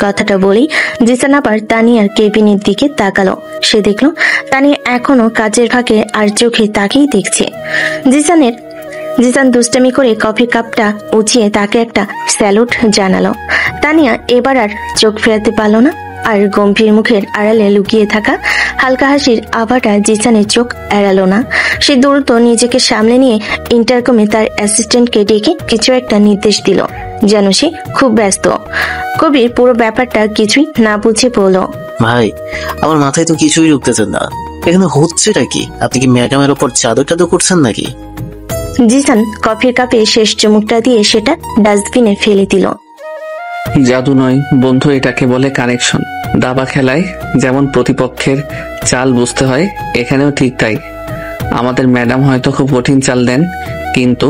কথাটা বলেই জিসান আবার তানিয়ার কেবিনের দিকে তাকালো। সে দেখলো তানিয়া এখনো কাজের ফাঁকে আর চোখে তাকেই দেখছে। জিসান দুষ্টামি করে কফি কাপটা উঁচিয়ে তাকে একটা স্যালুট জানালো। তানিয়া এবার আর চোখ ফেরাতে পারল না, আর গম্ভীর মুখের আড়ালে লুকিয়ে থাকা হালকা হাসির আভাটা জিসানের চোখ এড়ালো না। সে দ্রুত নিজেকে সামলে নিয়ে ইন্টারকমে তার অ্যাসিস্ট্যান্টকে ডেকে কিছু একটা নির্দেশ দিল, যেন সে খুব ব্যস্ত। কবির পুরো ব্যাপারটা কিছুই না বুঝে বলল, ভাই, আমার মাথায় তো কিছুই ঢুকতেছে না। এখানে হচ্ছেটা কি? আপনি কি ম্যাডামের ওপর চাদর টাদর করছেন নাকি? জিসান কফির কাপে শেষ চুমুকটা দিয়ে সেটা ডাস্টবিনে ফেলে দিল। জাদু নয় বন্ধু, এটাকে বলে কানেকশন। দাবা খেলায় যেমন প্রতিপক্ষের চাল বুঝতে হয়, এখানেও ঠিক তাই। আমাদের ম্যাডাম হয়তো খুব কঠিন চাল দেন, কিন্তু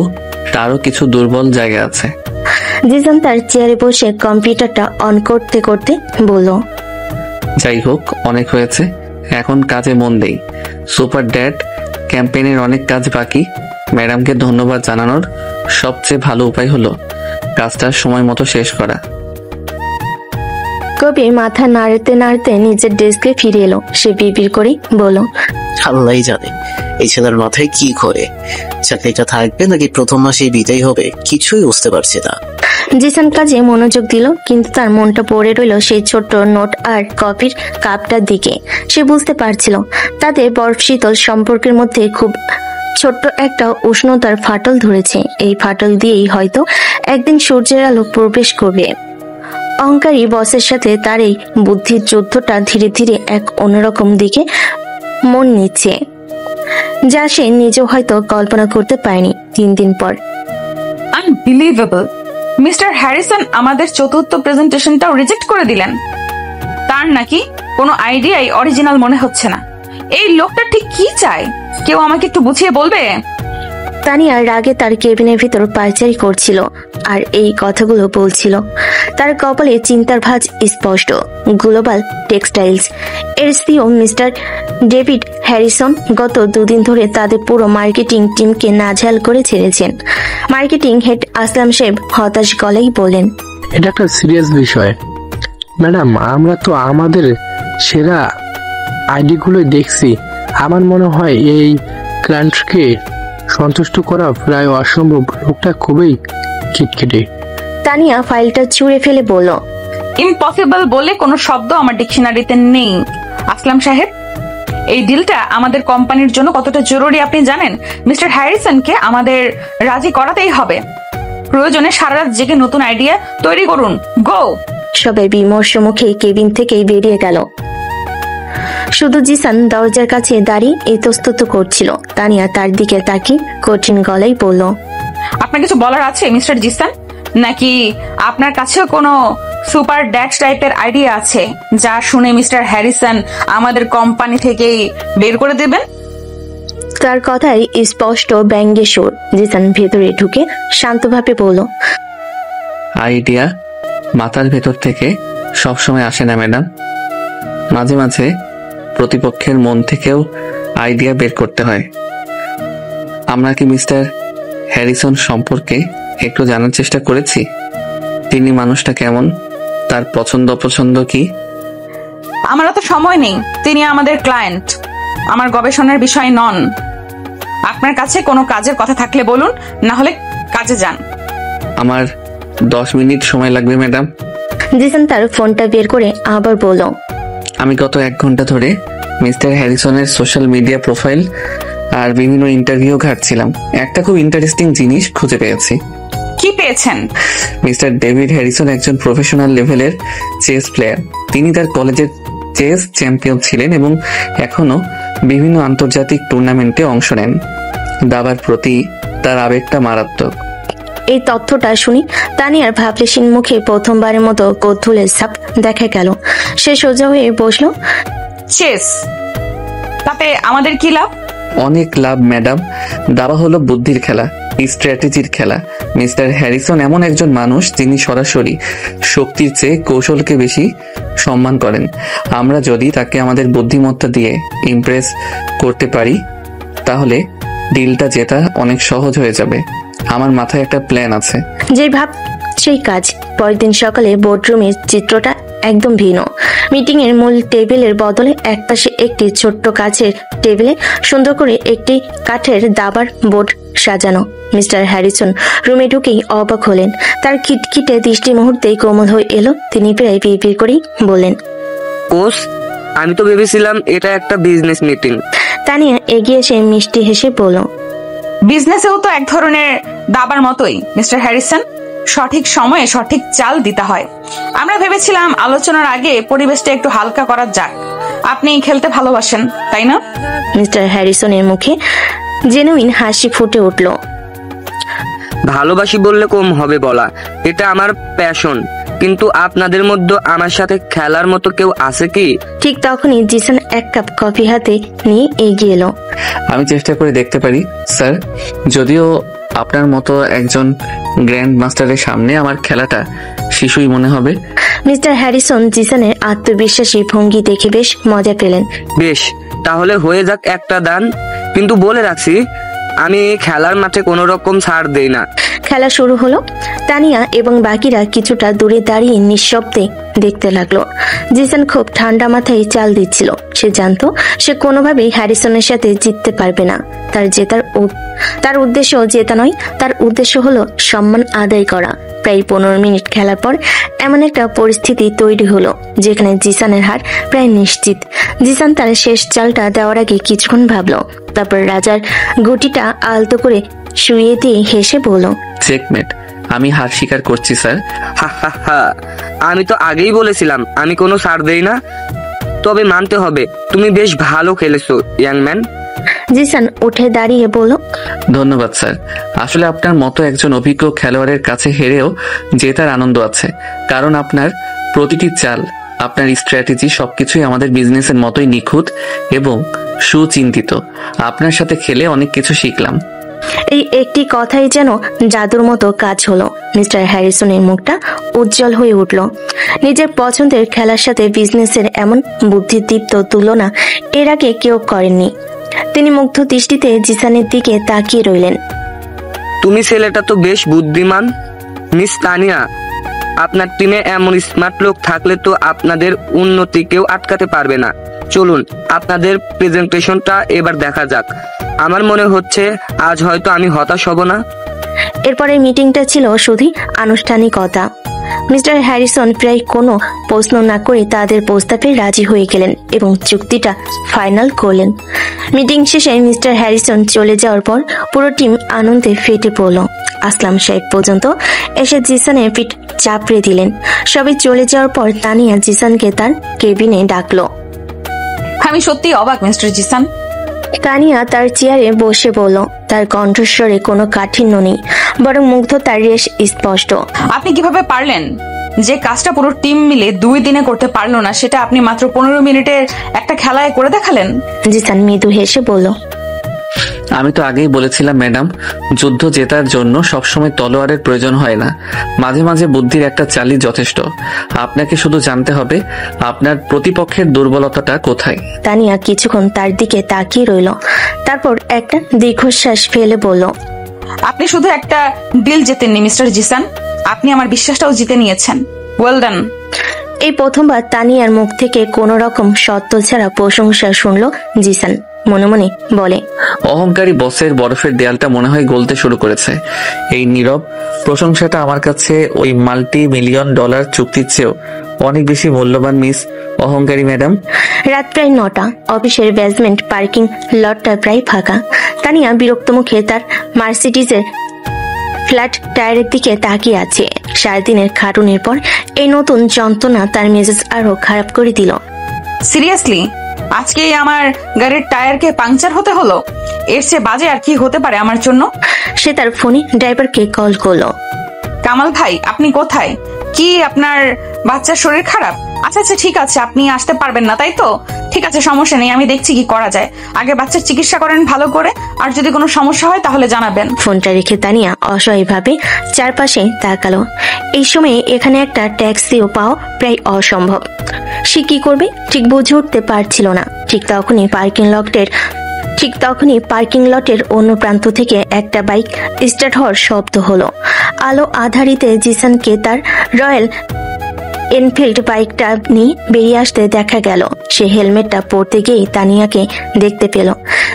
তারও কিছু দুর্বল জায়গা আছে। জিসান তার চেয়ারে বসে কম্পিউটারটা অন করতে করতে বলল, যাই হোক, অনেক হয়েছে, এখন কাজে মন দেই। সুপার ড্যাড ক্যাম্পেইনের অনেক কাজ বাকি। ম্যাডামকে ধন্যবাদ জানানোর সবচেয়ে ভালো উপায় হলো কাজটা সময় মতো শেষ করা। কবির মাথা নাড়তে নাড়তে নিজের ডেস্কে ফিরে এলো। সে বিড়বিড় করে বলল, আল্লাহই জানে এই ছেলের মাথায় কি করে। চাকরিটা থাকবে নাকি প্রথম মাসেই বিদায় হবে কিছুই বুঝতে পারছি না। জিসান কাজে মনোযোগ দিল, কিন্তু তার মনটা পড়ে রইল সেই ছোট্ট নোট আর কফির কাপটার দিকে। সে বুঝতে পারছিল তাদের বরফ শীতল সম্পর্কের মধ্যে খুব ছোট্ট একটা উষ্ণতার ফাটল ধরেছে। এই ফাটল দিয়েই হয়তো একদিন সূর্যের আলো প্রবেশ করবে। অহংকারী বসের সাথে তার এই বুদ্ধির যুদ্ধটা ধীরে ধীরে এক অন্যরকম দিকে মন নিচ্ছে, যা সে নিজেও হয়তো কল্পনা করতে পারেনি। 3 দিন পর, আনবিলিভেবল, মিস্টার হ্যারিসন আমাদের চতুর্থ প্রেজেন্টেশনটাও রিজেক্ট করে দিলেন। তার নাকি কোনো আইডিয়াই অরিজিনাল মনে হচ্ছে না। এই লোকটা ঠিক কি চায়, কেউ আমাকে একটু বুঝিয়ে বলবে? তানিয়া রাগে তার কেবিনের ভিতর পায়চারি করছিল আর এই কথাগুলো বলছিল। তার কপালে চিন্তার ভাঁজ স্পষ্ট। গ্লোবাল টেক্সটাইলস এর সিইও মিস্টার ডেভিড হ্যারিসন গত 2 দিন ধরে তাদের পুরো মার্কেটিং টিমকে নাজেহাল করে ছেড়েছেন। মার্কেটিং হেড আসলাম সাহেব হতাশ গলায় বলেন, এটা একটা সিরিয়াস বিষয় ম্যাডাম। আমরা তো আমাদের সেরা আইডিগুলো দেখছি। আমার মনে হয় এই ক্লায়েন্টকে সন্তুষ্ট করা প্রায় অসম্ভব। লোকটা খুবই খিটখিটে। তানিয়া ফাইলটা ছুঁড়ে ফেলে বলল, ইম্পসিবল বলে কোনো শব্দ আমার ডিকশনারিতে নেই। আসলাম সাহেব, এই ডিলটা আমাদের কোম্পানির জন্য কতটা জরুরি আপনি জানেন? মিস্টার হ্যারিসনকে আমাদের রাজি করাতেই হবে। প্রয়োজনে সারা রাত জেগে নতুন আইডিয়া তৈরি করুন। গো! সবাই বিমর্ষ মুখে কেবিন থেকে বেরিয়ে গেল। শুধু জিসান দরজার কাছে দাঁড়িয়ে ইতস্তত করছিল। তানিয়া তার দিকে তাকিয়ে কঠিন গলায় বলল, আপনার কিছু বলার আছে মিস্টার জিসান? নাকি আপনার কাছেও কোনো সুপার ড্যাড টাইপের আইডিয়া আছে যা শুনে মিস্টার হ্যারিসন আমাদের কোম্পানি থেকেই বের করে দেবেন? তার কথায় স্পষ্ট ব্যঙ্গের সুর। জিসান ভেতরে ঢুকে শান্তভাবে বলল, আইডিয়া মাথার ভেতর থেকে সবসময় আসে না ম্যাডাম, মাঝে মাঝে প্রতিপক্ষের মন থেকেও আইডিয়া বের করতে হয়। আমরা কি মিস্টার হ্যারিসন সম্পর্কে একটু জানার চেষ্টা করেছি? তিনি মানুষটা কেমন, তার পছন্দ অপছন্দ কি? আমার তো সময় নেই। তিনি আমাদের ক্লায়েন্ট, আমার গবেষণার বিষয় নন। আপনার কাছে কোনো কাজের কথা থাকলে বলুন, না হলে কাজে যান। আমার 10 মিনিট সময় লাগবে ম্যাডাম। জিসান তার ফোনটা বের করে আবার বলল, আমি গত 1 ঘন্টা ধরে মিস্টার হ্যারিসনের সোশ্যাল মিডিয়া প্রোফাইল আর বিভিন্ন ইন্টারভিউ ঘাটছিলাম। একটা খুব ইন্টারেস্টিং জিনিস খুঁজে পেয়েছি। কি পেয়েছেন? মিস্টার ডেভিড হ্যারিসন একজন প্রফেশনাল লেভেলের চেস প্লেয়ার। তিনি তার কলেজের চেস চ্যাম্পিয়ন ছিলেন এবং এখনো বিভিন্ন আন্তর্জাতিক টুর্নামেন্টে অংশ নেন। দাবার প্রতি তার আবেগটা মারাত্মক। এই তথ্যটা শুনি তানিয়ার ভাবলেশীন মুখে প্রথমবারের মতো কৌতূহলের ছাপ দেখা গেল। সে সোজা হয়ে বসলো। চেস, তাতে আমাদের কি লাভ? অনেক লাভ ম্যাডাম। দাবা হলো বুদ্ধির খেলা, স্ট্র্যাটেজির খেলা। মিস্টার হ্যারিসন এমন একজন মানুষ যিনি সরাসরি শক্তির চেয়ে কৌশলকে বেশি সম্মান করেন। আমরা যদি তাকে আমাদের বুদ্ধিমত্তা দিয়ে ইমপ্রেস করতে পারি তাহলে ডিলটা জেতা অনেক সহজ হয়ে যাবে। আমার মাথায় একটা প্ল্যান আছে। যে ভাব সেই কাজ। পরের দিন সকালে বোর্ডরুমের চিত্রটা একদম ভিন্ন। মিটিং এর মূল টেবিলের বদলে একপাশে একটি ছোট্ট কাচের টেবিলে সুন্দর করে একটি কাঠের দাবার বোর্ড সাজানো। মিস্টার হ্যারিসন রুমে ঢুকেই অবাক হলেন। তার খিটখিটে দৃষ্টি মুহূর্তেই কোমল হয়ে এলো। তিনি প্রায় বিড়বিড় করেই বললেন, কোচ, আমি তো ভেবেছিলাম এটা একটা বিজনেস মিটিং। তানিয়া এগিয়ে এসে মিষ্টি হেসে বলল, বিজনেসেও তো এক ধরনের দাবার মতোই মিস্টার হ্যারিসন, সঠিক সময়ে সঠিক চাল দিতে হয়। আমরা ভেবেছিলাম আলোচনার আগে পরিবেশটা একটু হালকা করা যাক। আপনি খেলতে ভালোবাসেন, তাই না? মিস্টার হ্যারিসনের মুখে জেনুইন হাসি ফুটে উঠল। ভালোবাসি বললে কম হবে বলা, এটা আমার প্যাশন। কিন্তু আপনাদের মধ্যে আমার সাথে খেলার মতো কেউ আছে কি? ঠিক তখনই জিসান এক কাপ কফি হাতে নিয়ে এগিয়ে এলো। আমি চেষ্টা করে দেখতে পারি স্যার, যদিও আপনার মতো একজন গ্র্যান্ড মাস্টারের সামনে আমার খেলাটা শিশুই মনে হবে। মিস্টার হ্যারিসন জিসানের আত্মবিশ্বাসী ভঙ্গি দেখে বেশ মজা পেলেন। বেশ, তাহলে হয়ে যাক একটা দান। কিন্তু বলে রাখছি, আমি খেলার মাঠে কোনো রকম ছাড় দেই না। খেলা শুরু হলো। তানিয়া এবং বাকিরা কিছুটা দূরে দাঁড়িয়ে নিঃশব্দে দেখতে লাগলো। জিসান খুব ঠান্ডা মাথায় চাল দিচ্ছিল। সে জানতো সে কোনোভাবেই হ্যারিসনের সাথে জিততে পারবে না। তার উদ্দেশ্য জেতা নয়, তার উদ্দেশ্য হলো সম্মান আদায় করা। প্রায় 15 মিনিট খেলার পর এমন একটা পরিস্থিতি তৈরি হলো যেখানে জিসানের হার প্রায় নিশ্চিত। জিসান তার শেষ চালটা দেওয়ার আগে কিছুক্ষণ ভাবলো, তারপর রাজার গুটিটা আলতো করে শুইয়ে দিয়ে হেসে বলল, চেকমেট। আমি হার স্বীকার করছি স্যার। হা হা হা, আমি তো আগেই বলেছিলাম আমি কোনো ছাড় দেই না। তবে মানতে হবে, তুমি বেশ ভালো খেলেছো ইয়াং ম্যান। জিসান উঠে দাঁড়িয়ে বলল, ধন্যবাদ স্যার। আসলে আপনার মতো একজন অভিজ্ঞ খেলোয়াড়ের কাছে হেরেও জেতার আনন্দ আছে, কারণ আপনার প্রতিটি চাল, আপনার স্ট্র্যাটেজি সবকিছুই আমাদের বিজনেসের মতোই নিখুঁত এবং সুচিন্তিত। আপনার সাথে খেলে অনেক কিছু শিখলাম। এই একটি কথাই যেন জাদুর মতো কাজ হলো। মিস্টার হ্যারিসনের মুখটা উজ্জ্বল হয়ে উঠল। নিজের পছন্দের খেলার সাথে বিজনেসের এমন বুদ্ধিদীপ্ত তুলনা এর আগে কেউ করেননি। তিনি মুগ্ধ দৃষ্টিতে জিসানের দিকে তাকিয়ে রইলেন। তুমি ছেলেটা তো বেশ বুদ্ধিমান মিস তানিয়া। আপনার টিমে এমন স্মার্ট লোক থাকলে তো আপনাদের উন্নতি কেউ আটকাতে পারবে না। চলুন আপনাদের প্রেজেন্টেশনটা এবার দেখা যাক। আমার মনে হচ্ছে আজ হয়তো আমি হতাশ হব না। এরপরে মিটিংটা ছিল শুধুই আনুষ্ঠানিকতা। মিস্টার হ্যারিসন প্রায় কোনো প্রশ্ন না করে তাদের প্রস্তাবে রাজি হয়ে গেলেন এবং চুক্তিটা ফাইনাল করলেন। মিটিং শেষে মিস্টার হ্যারিসন চলে যাওয়ার পর পুরো টিম আনন্দে ফেটে পড়ল। আসলাম সাহেব পর্যন্ত এসে জিসানের পিঠ চাপড়ে দিলেন। সবাই চলে যাওয়ার পর তানিয়া জিসানকে তার কেবিনে ডাকলো। আমি সত্যি অবাক মিস্টার জিসান। তানিয়া তার চেয়ারে বসে বলল। তার কণ্ঠস্বরে কোনো কাঠিন্য নেই, বরং মুগ্ধতার রেশ স্পষ্ট। আপনি কিভাবে পারলেন? যে কাজটা পুরো টিম মিলে 2 দিনে করতে পারলো না, সেটা আপনি মাত্র 15 মিনিটের একটা খেলায় করে দেখালেন। জিসান মৃদু হেসে বলল, আমি তো আগেই বলেছিলাম ম্যাডাম, যুদ্ধ জেতার জন্য সবসময় তলোয়ারের প্রয়োজন হয় না, মাঝে মাঝে বুদ্ধির একটা চালই যথেষ্ট। আপনাকে শুধু জানতে হবে আপনার প্রতিপক্ষের দুর্বলতাটা কোথায়। তানিয়া কিছুক্ষণ তার দিকে তাকিয়ে রইল, তারপর একটা দীর্ঘশ্বাস ফেলে বলল, আপনি শুধু একটা ডিল জেতেননি মিস্টার জিসান, আপনি আমার বিশ্বাসটাও জিতে নিয়েছেন। Well done. এই প্রথমবার তানিয়ার মুখ থেকে কোনো রকম সত্য ছাড়া প্রশংসা শুনল জিসান। মনে মনে বলে, অহংকারী বসের বরফের দেয়ালটা মনে হয় গলতে শুরু করেছে। এই নীরব প্রশংসাটা আমার কাছে ওই $multi-million চুক্তির চেয়েও অনেক বেশি মূল্যবান মিস অহংকারী ম্যাডাম। রাত প্রায় 9টা। অফিসের বেসমেন্ট পার্কিং লটটা প্রায় ফাঁকা। তানিয়া বিরক্ত মুখে তার মার্সিডিজের ফ্ল্যাট টায়ারের দিকে তাকিয়ে আছে। 4 দিনের খাটুনির পর এই নতুন যন্ত্রণা তার মেজাজ আরো খারাপ করে দিল। সিরিয়াসলি, আজকে আমার গাড়ির টায়ারকে পাংচার হতে হলো? এর চেয়ে বাজে আর কি হতে পারে আমার জন্য? সে তার ফোনে ড্রাইভারকে কল করলো। কামাল ভাই, আপনি কোথায়? কি আপনার বাচ্চার শরীর খারাপ? আচ্ছা আচ্ছা, ঠিক আছে, আপনি আসতে পারবেন না তাই তো? ঠিক আছে, সমস্যা নেই, আমি দেখছি কি করা যায়। আগে বাচ্চার চিকিৎসা করেন ভালো করে, আর যদি কোনো সমস্যা হয় তাহলে জানাবেন। ফোনটা রেখে তানিয়া অসহায়ভাবে চারপাশে তাকালো। এই সময়ে এখানে একটা ট্যাক্সিও পাওয়া প্রায় অসম্ভব। সে কি করবে ঠিক বুঝে উঠতে পারছিল না। ঠিক তখনই পার্কিং লটের অন্য প্রান্ত থেকে একটা বাইক স্টার্ট হওয়ার শব্দ হলো। আলো আধারিতে জিসানকে তার রয়্যাল এনফিল্ড বাইকটা নিয়ে বেরিয়ে আসতে দেখা গেল। সে হেলমেটটা পরতে গিয়েই তানিয়াকে দেখতে পেল।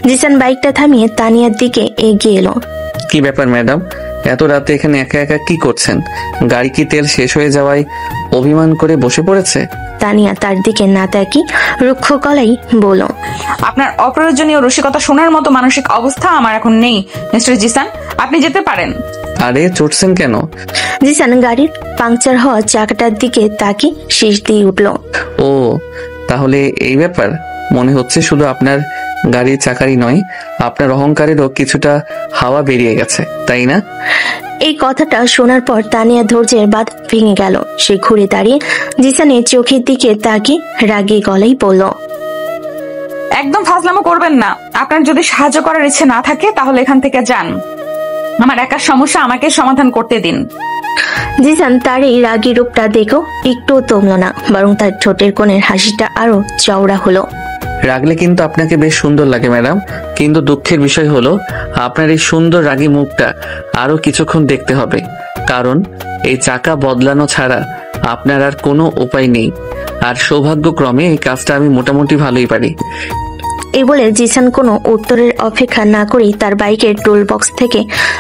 জিসান বাইকটা থামিয়ে তানিয়ার দিকে এগিয়ে এলো। কি ব্যাপার ম্যাডাম, এত রাতে এখানে একা একা কি করছেন? গাড়ি কি তেল শেষ হয়ে যাওয়ায় অভিমান করে বসে পড়েছে? তানিয়া তার দিকে না তাকিয়ে রুক্ষ গলায় বলল, আপনার অপ্রয়োজনীয় রসিকতা শোনার মতো মানসিক অবস্থা আমার এখন নেই মিস্টার জিসান, আপনি যেতে পারেন। আরে চড়ছেন কেন? জিসান গাড়ির পাংচার হওয়া চাকাটার দিকে তাকিয়ে শীষ দিয়ে উঠল। ও তাহলে এই ব্যাপার। মনে হচ্ছে শুধু আপনার গাড়ির চাকারই নয়, আপনার অহংকারেরও কিছুটা হাওয়া বেরিয়ে গেছে, তাই না? এই কথাটা শোনার পর তানিয়া ধৈর্যের বাঁধ ভেঙে গেল। সে ঘুরে দাঁড়িয়ে জিসানের চোখের দিকে তাকিয়ে রাগী গলায় বলল, একদম ফাজলামো করবেন না। আপনার যদি সাহায্য করার ইচ্ছে না থাকে তাহলে এখান থেকে যান। আমার একার সমস্যা আমাকে সমাধান করতে দিন। জিসান তার এই রাগী রূপটা দেখেও একটুও তমল না, বরং তার ঠোঁটের কোণের হাসিটা আরো চওড়া হলো। রাগলে কিন্তু আপনাকে বেশ সুন্দর লাগে ম্যাডাম, কিন্তু দুঃখের বিষয় হলো আপনার এই সুন্দর রাগী মুখটা আরো কিছুক্ষণ দেখতে হবে, কারণ এই চাকা বদলানো ছাড়া আপনার আর কোনো উপায় নেই। আর সৌভাগ্যক্রমে এই কাজটা আমি মোটামুটি ভালোই পারি। এই বলে জিসান কোনো উত্তরের অপেক্ষা না করেই তার বাইকের টুল বক্স থেকে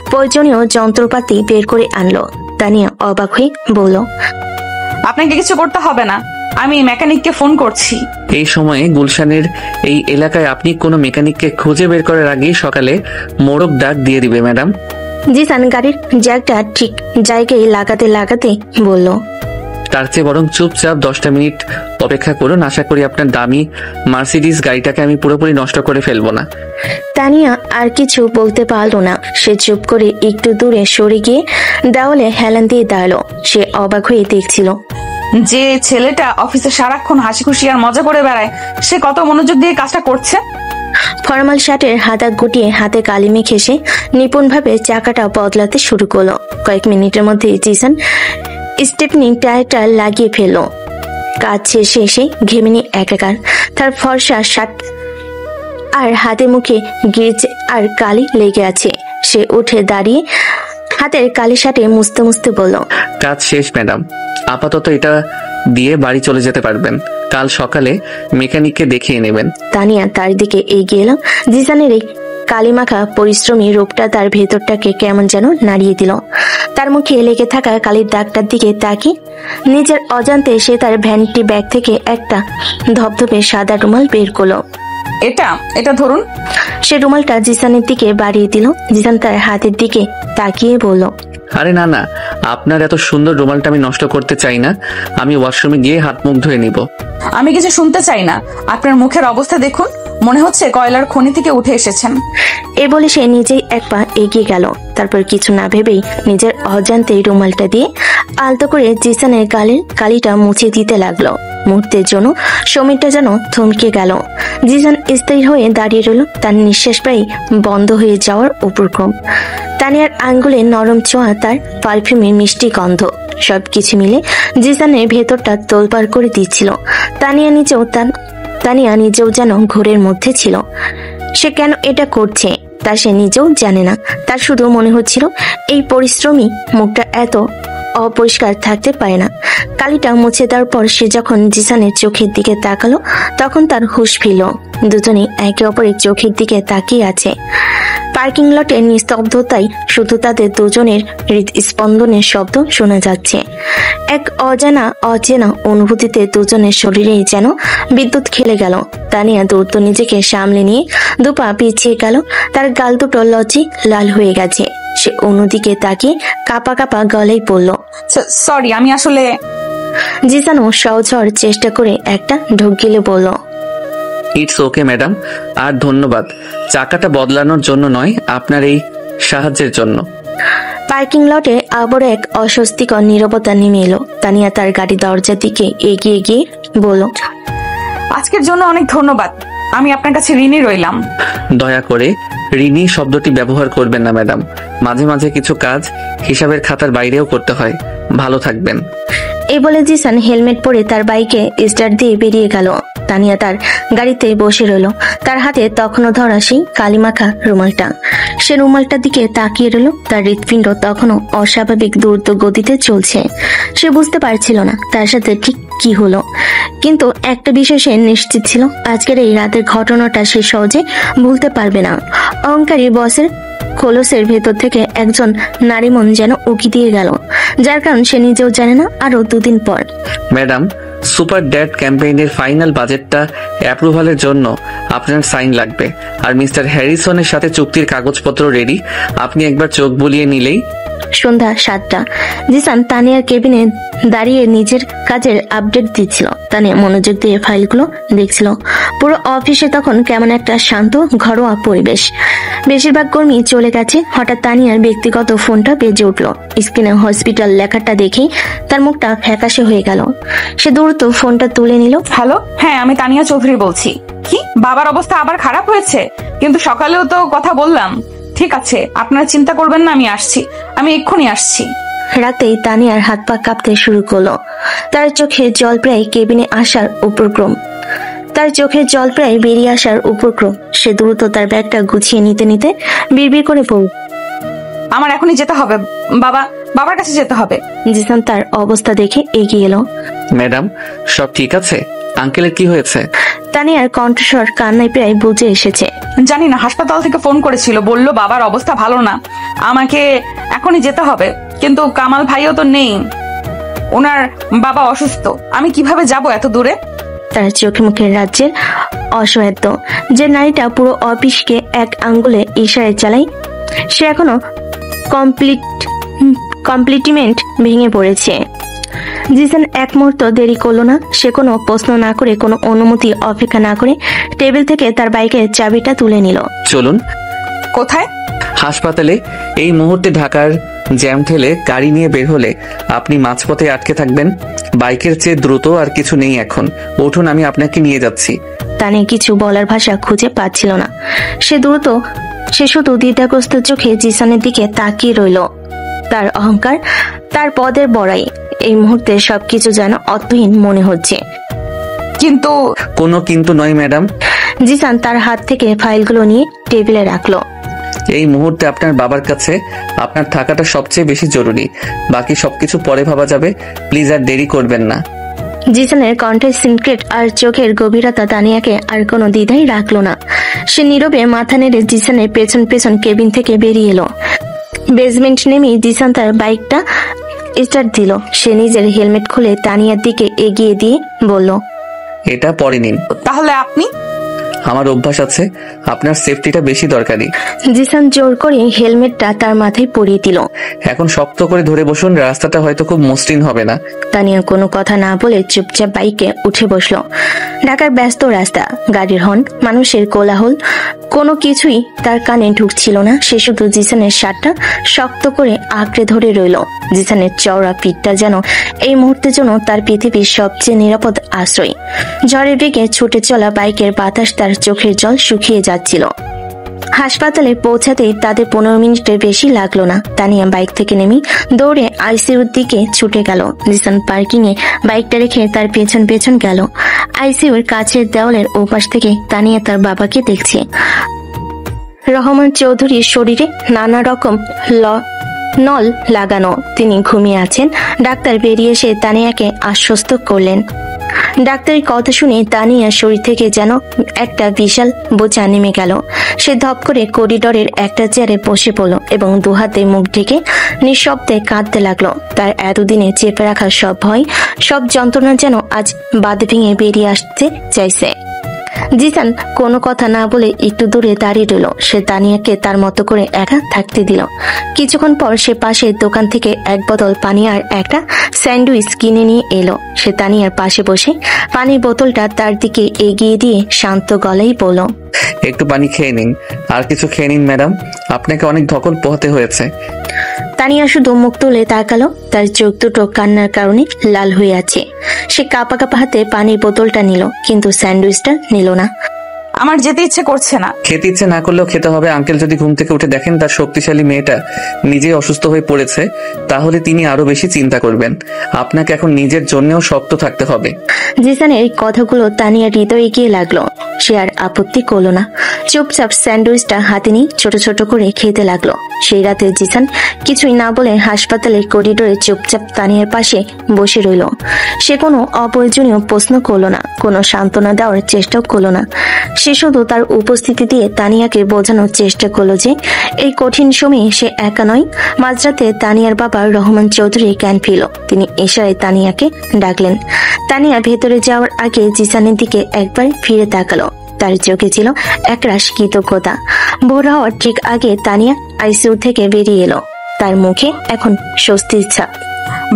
প্রয়োজনীয় যন্ত্রপাতি বের করে আনলো। তানিয়া অবাক হয়ে বলল, আপনাকে কিছু করতে হবে না, আমি মেকানিককে ফোন করছি। এই সময়ে গুলশানের এই এলাকায় আপনি কোনো মেকানিককে খুঁজে বের করার আগেই সকালে মোড়ক ডাক দিয়ে দিবে ম্যাডাম। জিসান গাড়ির জ্যাকটা ঠিক জায়গায় লাগাতে লাগাতে বলল, তার চেয়ে বরং চুপচাপ 10টা মিনিট অপেক্ষা করুন। আশা করি আপনার দামি মার্সিডিজ গাড়িটাকে আমি পুরোপুরি নষ্ট করে ফেলবো না। তানিয়া আর কিছু বলতে পারলো না। সে চুপ করে একটু দূরে সরে গিয়ে দেওয়ালে হেলান দিয়ে দাঁড়ালো। সে অবাক হয়ে দেখছিল যে ছেলেটা অফিসে সারাক্ষণ হাসি খুশি আর মজা করে বেড়ায়, সে কত মনোযোগ দিয়ে কাজটা করছে। ফরমাল শার্টের হাতা গুটিয়ে হাতে কালি মেখে সে নিপুণভাবে চাকাটা বদলাতে শুরু করলো। কয়েক মিনিটের মধ্যে জিসান স্টেপনি টায়ারটা লাগিয়ে ফেললো। কাজ শেষে এসে ঘেমিনি একাকার। তার ফর্সা শার্ট আর হাতে মুখে গিজ আর কালি লেগে আছে। সে উঠে দাঁড়িয়ে হাতের কালি শার্টে মুছতে মুছতে বলল, কাজ শেষ ম্যাডাম, আপাতত এটা দিয়ে বাড়ি চলে যেতে পারবেন। কাল সকালে মেকানিককে দেখিয়ে নেবেন। তানিয়া তার দিকে এগিয়ে এলো। জিসানের এই কালিমাখা পরিশ্রমী রূপটা তার ভেতরটাকে কেমন যেন নাড়িয়ে দিল। তার মুখে লেগে থাকা কালির দাগটার দিকে তাকিয়ে নিজের অজান্তে সে তার ভ্যানিটি ব্যাগ থেকে একটা ধবধবে সাদা রুমাল বের করলো। এটা ধরুন। সে রুমালটা জিসানের দিকে বাড়িয়ে দিল। জিসান তার হাতের দিকে তাকিয়ে বলল, আরে না না, আপনার এত সুন্দর রুমালটা আমি নষ্ট করতে চাই না। আমি ওয়াশরুমে গিয়ে হাত মুখ ধুয়ে নিব। আমি কিছু শুনতে চাই না, আপনার মুখের অবস্থা দেখুন, মনে হচ্ছে কয়লার খনি থেকে উঠে এসেছেন। এ বলে সে নিজেই এক পা এগিয়ে গেল। তারপর কিছু না ভেবেই নিজের অজান্তে রুমালটা দিয়ে আলতো করে জিসানের গালের কালিটা মুছে দিতে লাগলো। মুহূর্তের জন্য সমীরটা যেন থমকে গেল। জিসান স্থির হয়ে দাঁড়িয়ে রইল, তার নিঃশ্বাস প্রায় বন্ধ হয়ে যাওয়ার উপক্রম। তানিয়ার আঙ্গুলে নরম ছোঁয়া, তার পারফিউমের মিষ্টি গন্ধ, সবকিছু মিলে জিসানের ভেতরটা তোলপাড় করে দিচ্ছিল। তানিয়া নিজেও যেন ঘোরের মধ্যে ছিল। সে কেন এটা করছে তা সে নিজেও জানে না। তার শুধু মনে হচ্ছিল এই পরিশ্রমী মুখটা এত অপরিষ্কার থাকতে পারে না। কালিটা মুছে দেওয়ার পর সে যখন জিসানের চোখের দিকে তাকালো, তখন তার হুঁশ ফিরল। দুজনেই একে অপরের চোখের দিকে তাকিয়ে আছে। পার্কিং লটের নিস্তব্ধতায় শুধু তাদের দুজনের হৃদস্পন্দনের শব্দ শোনা যাচ্ছে। এক অচেনা অনুভূতিতে দুজনের শরীরেই যেন বিদ্যুৎ খেলে গেল। তানিয়া দ্রুত নিজেকে সামলে নিয়ে দুপা পিছিয়ে গেল। তার গাল দুটো লজ্জে লাল হয়ে গেছে। সে অন্যদিকে তাকিয়ে কাপা কাপা গলায় বলল, সরি, আমি আসলে। জিসানও সহজ হওয়ার চেষ্টা করে একটা ঢোক গিলে বলল, ইটস ওকে ম্যাডাম, আর ধন্যবাদ চাকাটা বদলানোর জন্য নয়, আপনার এই সাহায্যের জন্য। পার্কিং লটে আবার এক অস্বস্তিকর নীরবতা নেমে এলো। তানিয়া তার গাড়ি দরজার দিকে এগিয়ে গিয়ে বলল, আজকের জন্য অনেক ধন্যবাদ, আমি আপনার কাছে ঋণী রইলাম। দয়া করে ঋণী শব্দটি ব্যবহার করবেন না ম্যাডাম। মাঝে মাঝে কিছু কাজ হিসাবের খাতার বাইরেও করতে হয়। ভালো থাকবেন। এই বলে জিসান হেলমেট পরে তার বাইকে স্টার্ট দিয়ে বেরিয়ে গেল। তানিয়া তার গাড়িতে বসে রইল, তার হাতে তখনও ধরা সেই কালিমাখা রুমালটা। সে রুমালটার দিকে তাকিয়ে রইল। তার হৃৎপিণ্ড তখনও অস্বাভাবিক দ্রুত গতিতে চলছে। সে বুঝতে পারছিল না তার সাথে ঠিক কি হলো, কিন্তু একটা বিষয় সে নিশ্চিত ছিল, আজকের এই রাতের ঘটনাটা সে সহজে ভুলতে পারবে না। অহংকারী বসের খোলসের ভেতর থেকে একজন নারী মন যেন উকি দিয়ে গেল, যার কারণ সে নিজেও জানে না। আরো দুদিন পর ম্যাডাম, সুপার ড্যাড ক্যাম্পেইনের ফাইনাল বাজেটটা অ্যাপ্রুভালের জন্য আপনার সাইন লাগবে। আর মিস্টার হ্যারিসনের সাথে চুক্তির কাগজপত্র রেডি। আপনি একবার চোখ বুলিয়ে নিলেই। সন্ধ্যা 7টা। জিসান তানিয়ার কেবিনে দাঁড়িয়ে নিজের কাজের আপডেট দিচ্ছিল। তানিয়া মনোযোগ দিয়ে ফাইলগুলো দেখছিল। পুরো অফিসে তখন কেমন একটা শান্ত ঘরোয়া পরিবেশ। বেশিরভাগ কর্মী চলে গেছে। হঠাৎ তানিয়ার ব্যক্তিগত ফোনটা বেজে উঠল। স্ক্রিনে হসপিটাল লেখাটা দেখেই তার মুখটা ফ্যাকাশে হয়ে গেল। সে দ্রুত ফোনটা তুলে নিল। হ্যালো, হ্যাঁ আমি তানিয়া চৌধুরী বলছি। কি, বাবার অবস্থা আবার খারাপ হয়েছে? কিন্তু সকালেও তো কথা বললাম। ঠিক আছে, আপনারা চিন্তা করবেন না, আমি আসছি, আমি এক্ষুনি আসছি। রাতেই তানিয়ার হাত পা কাঁপতে শুরু করলো। তার চোখে জল প্রায় কেবিনে আসার উপক্রম। বেরিয়ে আসার উপক্রম। সে দ্রুত তার ব্যাগটা গুছিয়ে নিতে নিতে বিড়বিড় করে পড়ল, আমার এখনই যেতে হবে, বাবার কাছে যেতে হবে। জিসান তার অবস্থা দেখে এগিয়ে এলো। ম্যাডাম, সব ঠিক আছে? আঙ্কেলের কি হয়েছে? তানিয়ার কণ্ঠস্বর কান্নায় প্রায় বুঝে এসেছে। জানি না, হাসপাতাল থেকে ফোন করেছিল, বলল বাবার অবস্থা ভালো না, আমাকে এখনই যেতে হবে। কিন্তু কামাল ভাইও তো নেই, ওনার বাবা অসুস্থ, আমি কিভাবে যাব এত দূরে? তার চোখে মুখের রাজ্যের অসহায়ত্ব। যে নারীটা পুরো অফিসকে এক আঙ্গুলে ইশারায় চালায়, সে এখনো কমপ্লিটমেন্ট ভেঙে পড়েছে। জিসান এক মুহূর্ত দেরি করলো না। সে কোনো প্রশ্ন না করে, কোনো অনুমতি অপেক্ষা না করে টেবিল থেকে তার বাইকের চাবিটা তুলে নিল। চলুন। কোথায়? হাসপাতালে। এই মুহূর্তে ঢাকার জ্যাম ঠেলে গাড়ি নিয়ে বের হলে আপনি মাঝপথে আটকে থাকবেন। বাইকের চেয়ে দ্রুত আর কিছু নেই এখন। উঠুন, আমি আপনাকে নিয়ে যাচ্ছি। তানে কিছু বলার ভাষা খুঁজে পাচ্ছিল না। সে শুধু দ্বিধাগ্রস্ত চোখে জিসানের দিকে তাকিয়ে রইল। তার অহংকার, তার পদের বড়াই, এই মুহূর্তে সবকিছু যেন অর্থহীন মনে হচ্ছে। কিন্তু কোনো কিন্তু নয় ম্যাডাম। জিসান তার হাত থেকে ফাইলগুলো নিয়ে টেবিলে রাখলো। এই মুহূর্তে আপনার বাবার কাছে আপনার থাকাটা সবচেয়ে বেশি জরুরি। বাকি সবকিছু পরে ভাবা যাবে। প্লিজ আর দেরি করবেন না। জিসানের কণ্ঠের সিনক্রেট আর চোখের গভীরতা তানিয়াকে আর কোনো দ্বিধাই রাখলো না। সে নীরবে মাথা নেড়ে জিসানের পেছন পেছন কেবিন থেকে বেরিয়ে এলো। বেসমেন্ট নেমে জিসান তার বাইকটা স্টার্ট দিল। সে নিজের হেলমেট খুলে তানিয়ার দিকে এগিয়ে দিয়ে বলল, এটা পরে নিন। তাহলে আপনি? আমার অভ্যাস আছে, আপনার সেফটিটা বেশি দরকারি। জিসান জোর করে হেলমেটটা তার মাথায় পরিয়ে দিল। এখন শক্ত করে ধরে বসুন, রাস্তাটা হয়তো খুব মসৃণ হবে না। তানিয়া কোনো কথা না বলে চুপচাপ বাইকে উঠে বসলো। ঢাকার ব্যস্ত রাস্তা, গাড়ির হর্ন, মানুষের কোলাহল, কোনো কিছুই তার কানে ঢুকছিল না। সে শুধু জিসানের শার্টটা শক্ত করে আঁকড়ে ধরে রইল। জিসানের চওড়া পিঠটা যেন এই মুহূর্তের জন্য তার পৃথিবীর সবচেয়ে নিরাপদ আশ্রয়। ঝড়ের বেগে ছুটে চলা বাইকের বাতাস তার চোখের জল শুকিয়ে যাচ্ছিল। হাসপাতালে পৌঁছাতেই তাদের 15 মিনিটের বেশি লাগলো না। তানিয়া বাইক থেকে নেমে দৌড়ে আইসিইউর দিকে ছুটে গেল। জিসান পার্কিং এ বাইকটা রেখে তার পেছন পেছন গেল। আইসিইউর কাছের দেওয়ালের ওপাশ থেকে তানিয়া তার বাবাকে দেখছে। রহমান চৌধুরীর শরীরে নানা রকম নল লাগানো, তিনি ঘুমিয়ে আছেন। ডাক্তার বেরিয়ে এসে তানিয়াকে আশ্বস্ত করলেন। ডাক্তারের কথা শুনে তানিয়ার শরীর থেকে যেন একটা বিশাল বোঝা নেমে গেল। সে ধপ করে করিডোরের একটা চেয়ারে বসে পড়ল এবং দুহাতে মুখ ঢেকে নিঃশব্দে কাঁদতে লাগলো। তার এতদিনে চেপে রাখা সব ভয়, সব যন্ত্রণা যেন আজ বাঁধ ভেঙে বেরিয়ে আসতে চাইছে। জিসান কোনো কথা না বলে একটু দূরে দাঁড়িয়ে রইল। সে তানিয়াকে তার মতো করে একা থাকতে দিল। কিছুক্ষণ পর সে পাশের দোকান থেকে এক বোতল পানি আর একটা স্যান্ডউইচ কিনে নিয়ে এলো। সে তানিয়ার পাশে বসে পানির বোতলটা তার দিকে এগিয়ে দিয়ে শান্ত গলায় বলল, একটু পানি খেয়ে নিন। আর কিছু খেয়ে নিন ম্যাডাম, আপনাকে অনেক ধকল পোহাতে হয়েছে। তানিয়া শুধু মুখ তুলে তাকালো। তার চোখ দুটো কান্নার কারণে লাল হয়ে আছে। সে কাঁপা কাঁপা হাতে পানির বোতলটা নিল, কিন্তু স্যান্ডউইচটা নিল না। আমার যেতে ইচ্ছে করছে না। খেতে ইচ্ছে না করলেও খেতে হবে। আঙ্কেল যদি ঘুম থেকে উঠে দেখেন তার শক্তিশালী মেয়েটা নিজেই অসুস্থ হয়ে পড়েছে, তাহলে তিনি আরো বেশি চিন্তা করবেন। আপনাকে এখন নিজের জন্যও শক্ত থাকতে হবে। জিসানের কথাগুলো তানিয়ার হৃদয়ে গিয়ে লাগলো। সে আর আপত্তি করলো না, চুপচাপ স্যান্ডউইচটা হাতে নিয়ে ছোট ছোট করে খেতে লাগলো। সেই রাতে জিসান কিছুই না বলে হাসপাতালের করিডোরে চুপচাপ তানিয়ার পাশে বসে রইল। সে কোনো অপ্রয়োজনীয় প্রশ্ন করলো না, কোনো সান্ত্বনা দেওয়ার চেষ্টাও করলো না। সে শুধু তার উপস্থিতি দিয়ে তানিয়াকে বোঝানোর চেষ্টা করলো যে এই কঠিন সময়ে সে একা নয়। মাঝরাতে তানিয়ার বাবা রহমান চৌধুরী জ্ঞান ফিরল। তিনি ইশারায় তানিয়াকে ডাকলেন। তানিয়া ভেতরে যাওয়ার আগে জিসানের দিকে একবার ফিরে তাকালো। তার চোখে ছিল একরাশ কৃতজ্ঞতা। ভোর হওয়ার ঠিক আগে তানিয়া আইসিইউ থেকে বেরিয়ে এলো। তার মুখে এখন স্বস্তির ছাপ।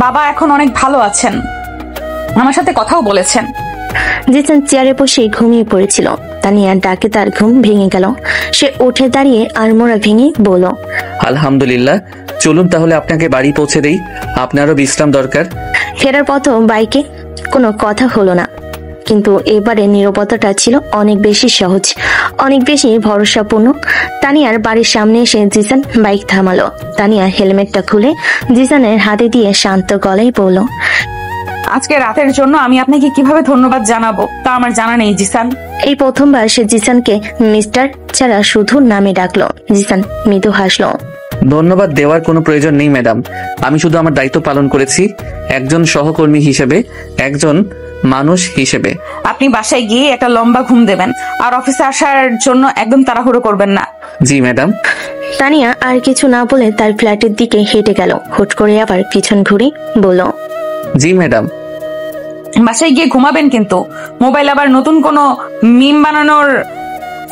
বাবা এখন অনেক ভালো আছেন, আমার সাথে কথাও বলেছেন। জিসান চেয়ারে বসে ঘুমিয়ে পড়েছিল। তানিয়ার ডাকে তার ঘুম ভেঙে গেল। সে উঠে দাঁড়িয়ে আড়মোড়া ভেঙে বলল, আলহামদুলিল্লাহ, চলুন তাহলে আপনাকে বাড়ি পৌঁছে দেই। আপনারও বিশ্রাম দরকার। ফেরার পথ বাইকে কোনো কথা হলো না, কিন্তু এবারে নীরবতাটা ছিল অনেক বেশি সহজ, অনেক বেশি ভরসাপূর্ণ। তানিয়ার বাড়ির সামনে এসে জিসান বাইক থামালো। তানিয়া হেলমেটটা খুলে জিসানের হাতে দিয়ে শান্ত গলায় বলল, আজকে রাতের জন্য আমি আপনাকে কিভাবে ধন্যবাদ জানাবো তা আমার জানা নেই জিসান। এই প্রথমবার সে জিসানকে মিস্টার ছাড়া শুধু নামে ডাকলো। জিসান মৃদু হাসলো। ধন্যবাদ দেওয়ার কোনো প্রয়োজন নেই ম্যাডাম, আমি শুধু আমার দায়িত্ব পালন করেছি, একজন সহকর্মী হিসেবে, একজন মানুষ হিসেবে। আপনি বাসায় গিয়ে একটা লম্বা ঘুম দেবেন, আর অফিসে আসার জন্য একদম তাড়াহুড়ো করবেন না। জি ম্যাডাম। তানিয়া আর কিছু না বলে তার ফ্ল্যাটের দিকে হেঁটে গেল। হুট করে আবার পিছন ঘুরে বলল, জি ম্যাডাম। বাসায় গিয়ে ঘুমাবেন, কিন্তু মোবাইল আবার নতুন কোনো মিম বানানোর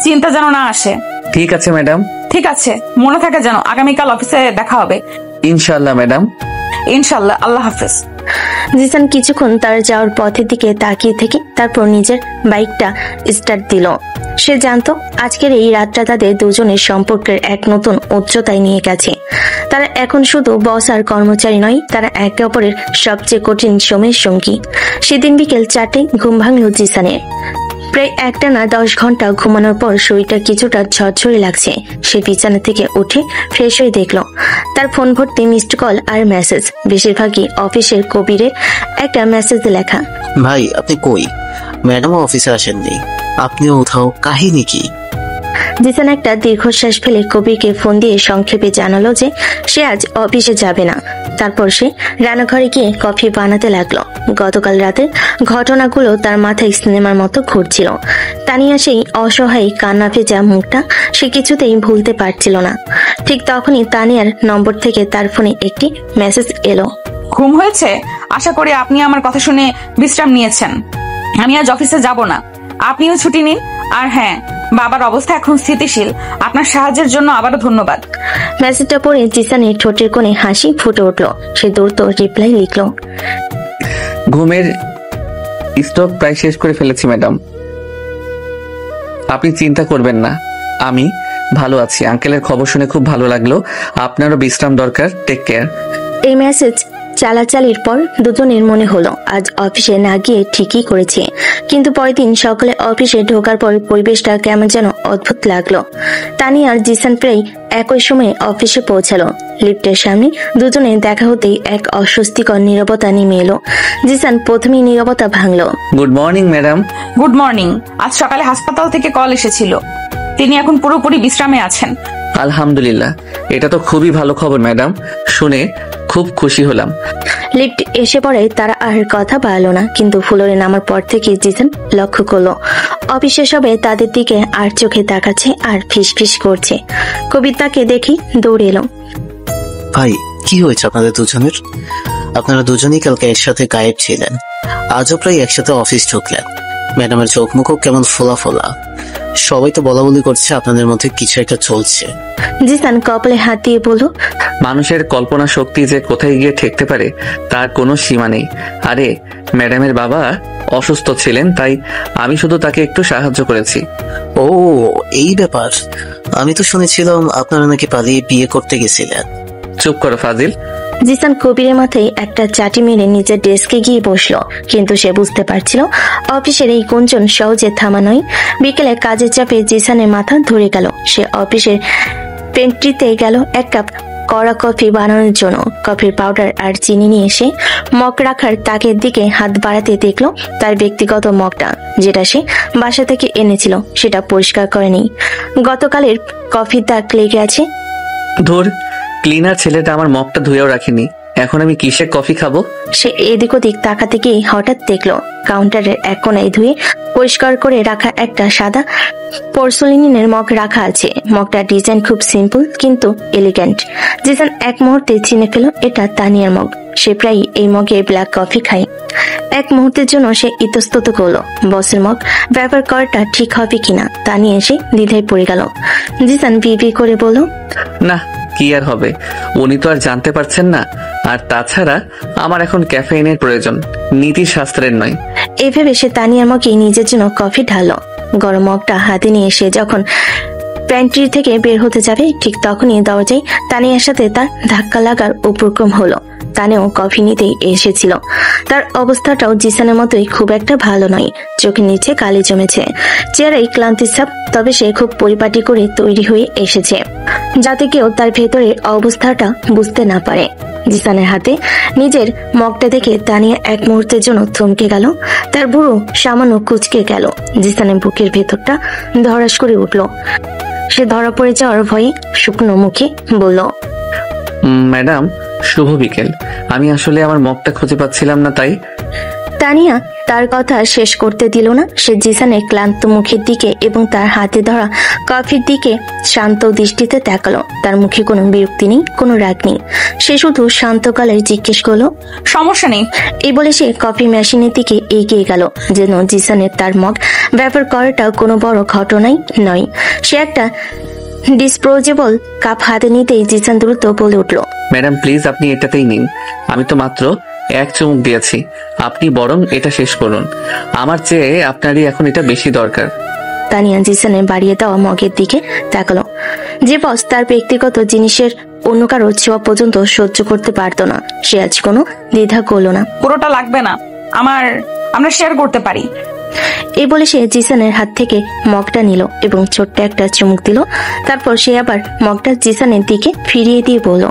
চিন্তা যেন না আসে। ঠিক আছে ম্যাডাম। ঠিক আছে, মনে থাকে যেন। আগামীকাল অফিসে দেখা হবে। ইনশাআল্লাহ ম্যাডাম। ইনশাআল্লাহ। আল্লাহ হাফেজ। জিসান কিছুক্ষণ তার যাওয়ার পথের দিকে তাকিয়ে থেকে তারপর নিজের বাইকটা স্টার্ট দিল। সে জানতো আজকের এই রাতটা তাদের দুজনের সম্পর্কের এক নতুন উচ্চতায় নিয়ে গেছে। তারা এখন শুধু বস আর কর্মচারী নয়, তারা একে অপরের সবচেয়ে কঠিন সময়ের সঙ্গী। সেদিন বিকেল 4টায় ঘুম ভাঙল জিসানের। প্রায় একটানা 10 ঘন্টা ঘুমানোর পর শরীরটা কিছুটা ঝরঝরে লাগছে। সে বিছানা থেকে উঠে ফ্রেশ হয়ে দেখলো তার ফোন ভর্তি মিসড কল আর মেসেজ। বেশিরভাগই অফিসের কবিরের একটা মেসেজ লেখা। ভাই আপনি কই? ম্যাডামও অফিসে আসেননি, আপনিও উঠাও, কাহিনী কি? জিসান একটা দীর্ঘশ্বাস ফেলে কবিরকে ফোন দিয়ে সংক্ষেপে জানালো যে সে আজ অফিসে যাবে না। তারপর সে রান্নাঘরে গিয়ে কফি বানাতে লাগলো। গতকাল রাতের ঘটনাগুলো তার মাথায় সিনেমার মতো ঘুরছিল। তানিয়া সেই অসহায় কান্না ভেজা মুখটা সে কিছুতেই ভুলতে পারছিল না। ঠিক তখনই তানিয়ার নম্বর থেকে তার ফোনে একটি মেসেজ এলো। ঘুম হয়েছে? আশা করি আপনি আমার কথা শুনে বিশ্রাম নিয়েছেন। আমি আজ অফিসে যাব না, আপনিও ছুটি নিন। আর হ্যাঁ, বাবার অবস্থা এখন স্থিতিশীল। আপনার সাহায্যের জন্য আবারও ধন্যবাদ। মেসেজটা পড়ে জিসানের ঠোঁটের কোণে হাসি ফুটে উঠল। সে দ্রুত রিপ্লাই লিখলো, ঘুমের স্টক প্রায় শেষ করে ফেলেছি ম্যাডাম, আপনি চিন্তা করবেন না, আমি ভালো আছি। আঙ্কেলের খবর শুনে খুব ভালো লাগলো। আপনারও বিশ্রাম দরকার, টেক কেয়ার। এই মেসেজ চালাচালির পর দুজনের মনে হলো আজ অফিসে না গিয়ে ঠিকই করেছে। কিন্তু পরের দিন সকালে অফিসে ঢোকার পর পরিবেশটা কেমন যেন অদ্ভুত লাগলো। তানিয়া আর জিসান প্রায় একই সময়ে অফিসে পৌঁছালো। লিফটের সামনে দুজনে দেখা হতেই এক অস্বস্তিকর নীরবতা নেমে এলো। জিসান প্রথমেই নীরবতা ভাঙলো। Good morning madam. Good morning. আজ সকালে হাসপাতাল থেকে কল এসেছিল, তিনি এখন পুরোপুরি বিশ্রামে আছেন। আলহামদুলিল্লাহ, এটা তো খুবই ভালো খবর ম্যাডাম, শুনে খুব খুশি হলাম। লিফট এসে পড়ে তারা আর কথা বাড়লো না, কিন্তু ফ্লোরে নামার পর থেকে জিসান লক্ষ্য করলো অফিসে সবাই তাদের দিকে আর চোখে তাকাচ্ছে আর ফিসফিস করছে। কবিতাকে দেখি দৌড়ে এলো। ভাই কি হয়েছে আপনাদের দুজনের? আপনারা দুজনেই কালকে একসাথে গায়েব ছিলেন, আজও প্রায় একসাথে অফিস ঢুকলেন। ম্যাডামের চোখ মুখও কেমন ফোলা ফোলা। সবাই তো বলা বলি করছে আপনাদের মধ্যে কিছু একটা চলছে। জিসান কপালে হাত দিয়ে বলল, মানুষের কল্পনা শক্তি যে কোথায় গিয়ে ঠেকতে পারে তার কোনো সীমা নেই। আরে ম্যাডামের বাবা অসুস্থ ছিলেন, তাই আমি শুধু তাকে একটু সাহায্য করেছি। ও এই ব্যাপার, আমি তো শুনেছিলাম আপনারা নাকি পালিয়ে বিয়ে করতে গেছিলেন। চুপ করো ফাজিল, জিসান কবিরের মাথায় একটা চাটি মেরে নিজের ডেস্কে গিয়ে বসলো, কিন্তু সে বুঝতে পারছিল অফিসের এই গুঞ্জন সহজে থামা নয়। বিকেলে কাজের চাপে জিসানের মাথা ধরে গেল। সে অফিসের পেন্ট্রিতে গেল এক কাপ কড়া কফি বানানোর জন্য। কফির পাউডার আর চিনি নিয়ে এসে মগ রাখার তাকের দিকে হাত বাড়াতে দেখলো তার ব্যক্তিগত মগটা, যেটা সে বাসা থেকে এনেছিল, সেটা পরিষ্কার করেনি। গতকালের কফির দাগ লেগে আছে। ধুর, ক্লিনার ছেলেটা আমার মগটা ধুয়েও রাখেনি, এখন আমি কিসে কফি খাবো? সে এদিক ওদিক তাকাতে গিয়ে হঠাৎ দেখলো কাউন্টারের এক কোনায় ধুয়ে পরিষ্কার করে রাখা একটা সাদা পোর্সোলিনের মগ রাখা আছে। মগটার ডিজাইন খুব সিম্পল কিন্তু এলিগ্যান্ট। জিসান এক মুহূর্তে চিনে ফেল এটা তানিয়ার মগ। সে প্রায় এই মগে ব্ল্যাক কফি খায়। এক মুহূর্তের জন্য সে ইতস্তত করলো বসের মগ ব্যবহার করাটা ঠিক হবে কিনা তা নিয়ে এসে দ্বিধায় পড়ে গেল। জিসান বিবি করে বলল, না, কি আর হবে, উনি তো আর জানতে পারছেন না। আর তাছাড়া আমার এখন ক্যাফেইনের প্রয়োজন, নীতি শাস্ত্রের নয়। এভাবে সে তানিয়ার মগে নিজের জন্য কফি ঢাললো। গরম মগটা হাতে নিয়ে সে যখন প্যান্ট্রি থেকে বের হতে যাবে, ঠিক তখনই দরজায় তানিয়ার সাথে তার ধাক্কা লাগার উপক্রম হলো। তানেও কফি নিতেই এসেছিল। তার অবস্থাটাও জিসানের মতোই খুব একটা ভালো নয়। চোখের নিচে কালি জমেছে, চেহারায় ক্লান্তির ছাপ, তবে সে খুব পরিপাটি করে তৈরি হয়ে এসেছে যাতে কেউ তার ভেতরের অবস্থাটা বুঝতে না পারে। জিসানের হাতে নিজের মগটা দেখে তানিয়া এক মুহূর্তের জন্য থমকে গেল। তার বুড়ো সামান্য কুচকে গেল। জিসানের বুকের ভেতরটা ধড়াস করে উঠল। সে ধরা পড়ে যাওয়ার ভয়ে শুকনো মুখে বলল, ম্যাডাম, শুভ বিকেল। আমি আসলে আমার মগটা খুঁজে পাচ্ছিলাম না, তাই। তানিয়া তার কথা শেষ করতে দিল না। সে জিসানের ক্লান্ত মুখের দিকে এবং তার হাতে ধরা কফির দিকে শান্ত দৃষ্টিতে তাকালো। তার মুখে কোনো বিরক্তি নেই, কোনো রাগ নেই। সে শুধু শান্ত গলায় জিজ্ঞেস করলো, সমস্যা নেই। এই বলে সে কফি মেশিনের দিকে এগিয়ে গেল, যেন জিসানের তার মগ ব্যবহার করাটা কোনো বড় ঘটনাই নয়। সে একটা ডিসপোজেবল কাপ হাতে নিতেই জিসান দ্রুত বলে উঠল, ম্যাডাম প্লিজ, আপনি এটাতেই নিন। আমি তো মাত্র এক চুমুক দিয়েছি, আপনি বরং এটা শেষ করুন। আমার চেয়ে আপনারই এখন এটা বেশি দরকার। তানিয়া জিসানের বাড়িয়ে দেওয়া মগের দিকে তাকালো। যে বস তার ব্যক্তিগত জিনিসের অন্য কারো ছোঁয়া পর্যন্ত সহ্য করতে পারতো না, সে আজ কোনো দ্বিধা করলো না। পুরোটা লাগবে না, আমরা শেয়ার করতে পারি। এই বলে সে জিসানের হাত থেকে মগটা নিল এবং ছোট্ট একটা চুমুক দিল। তারপর সে আবার মগটা জিসানের দিকে ফিরিয়ে দিয়ে বলল,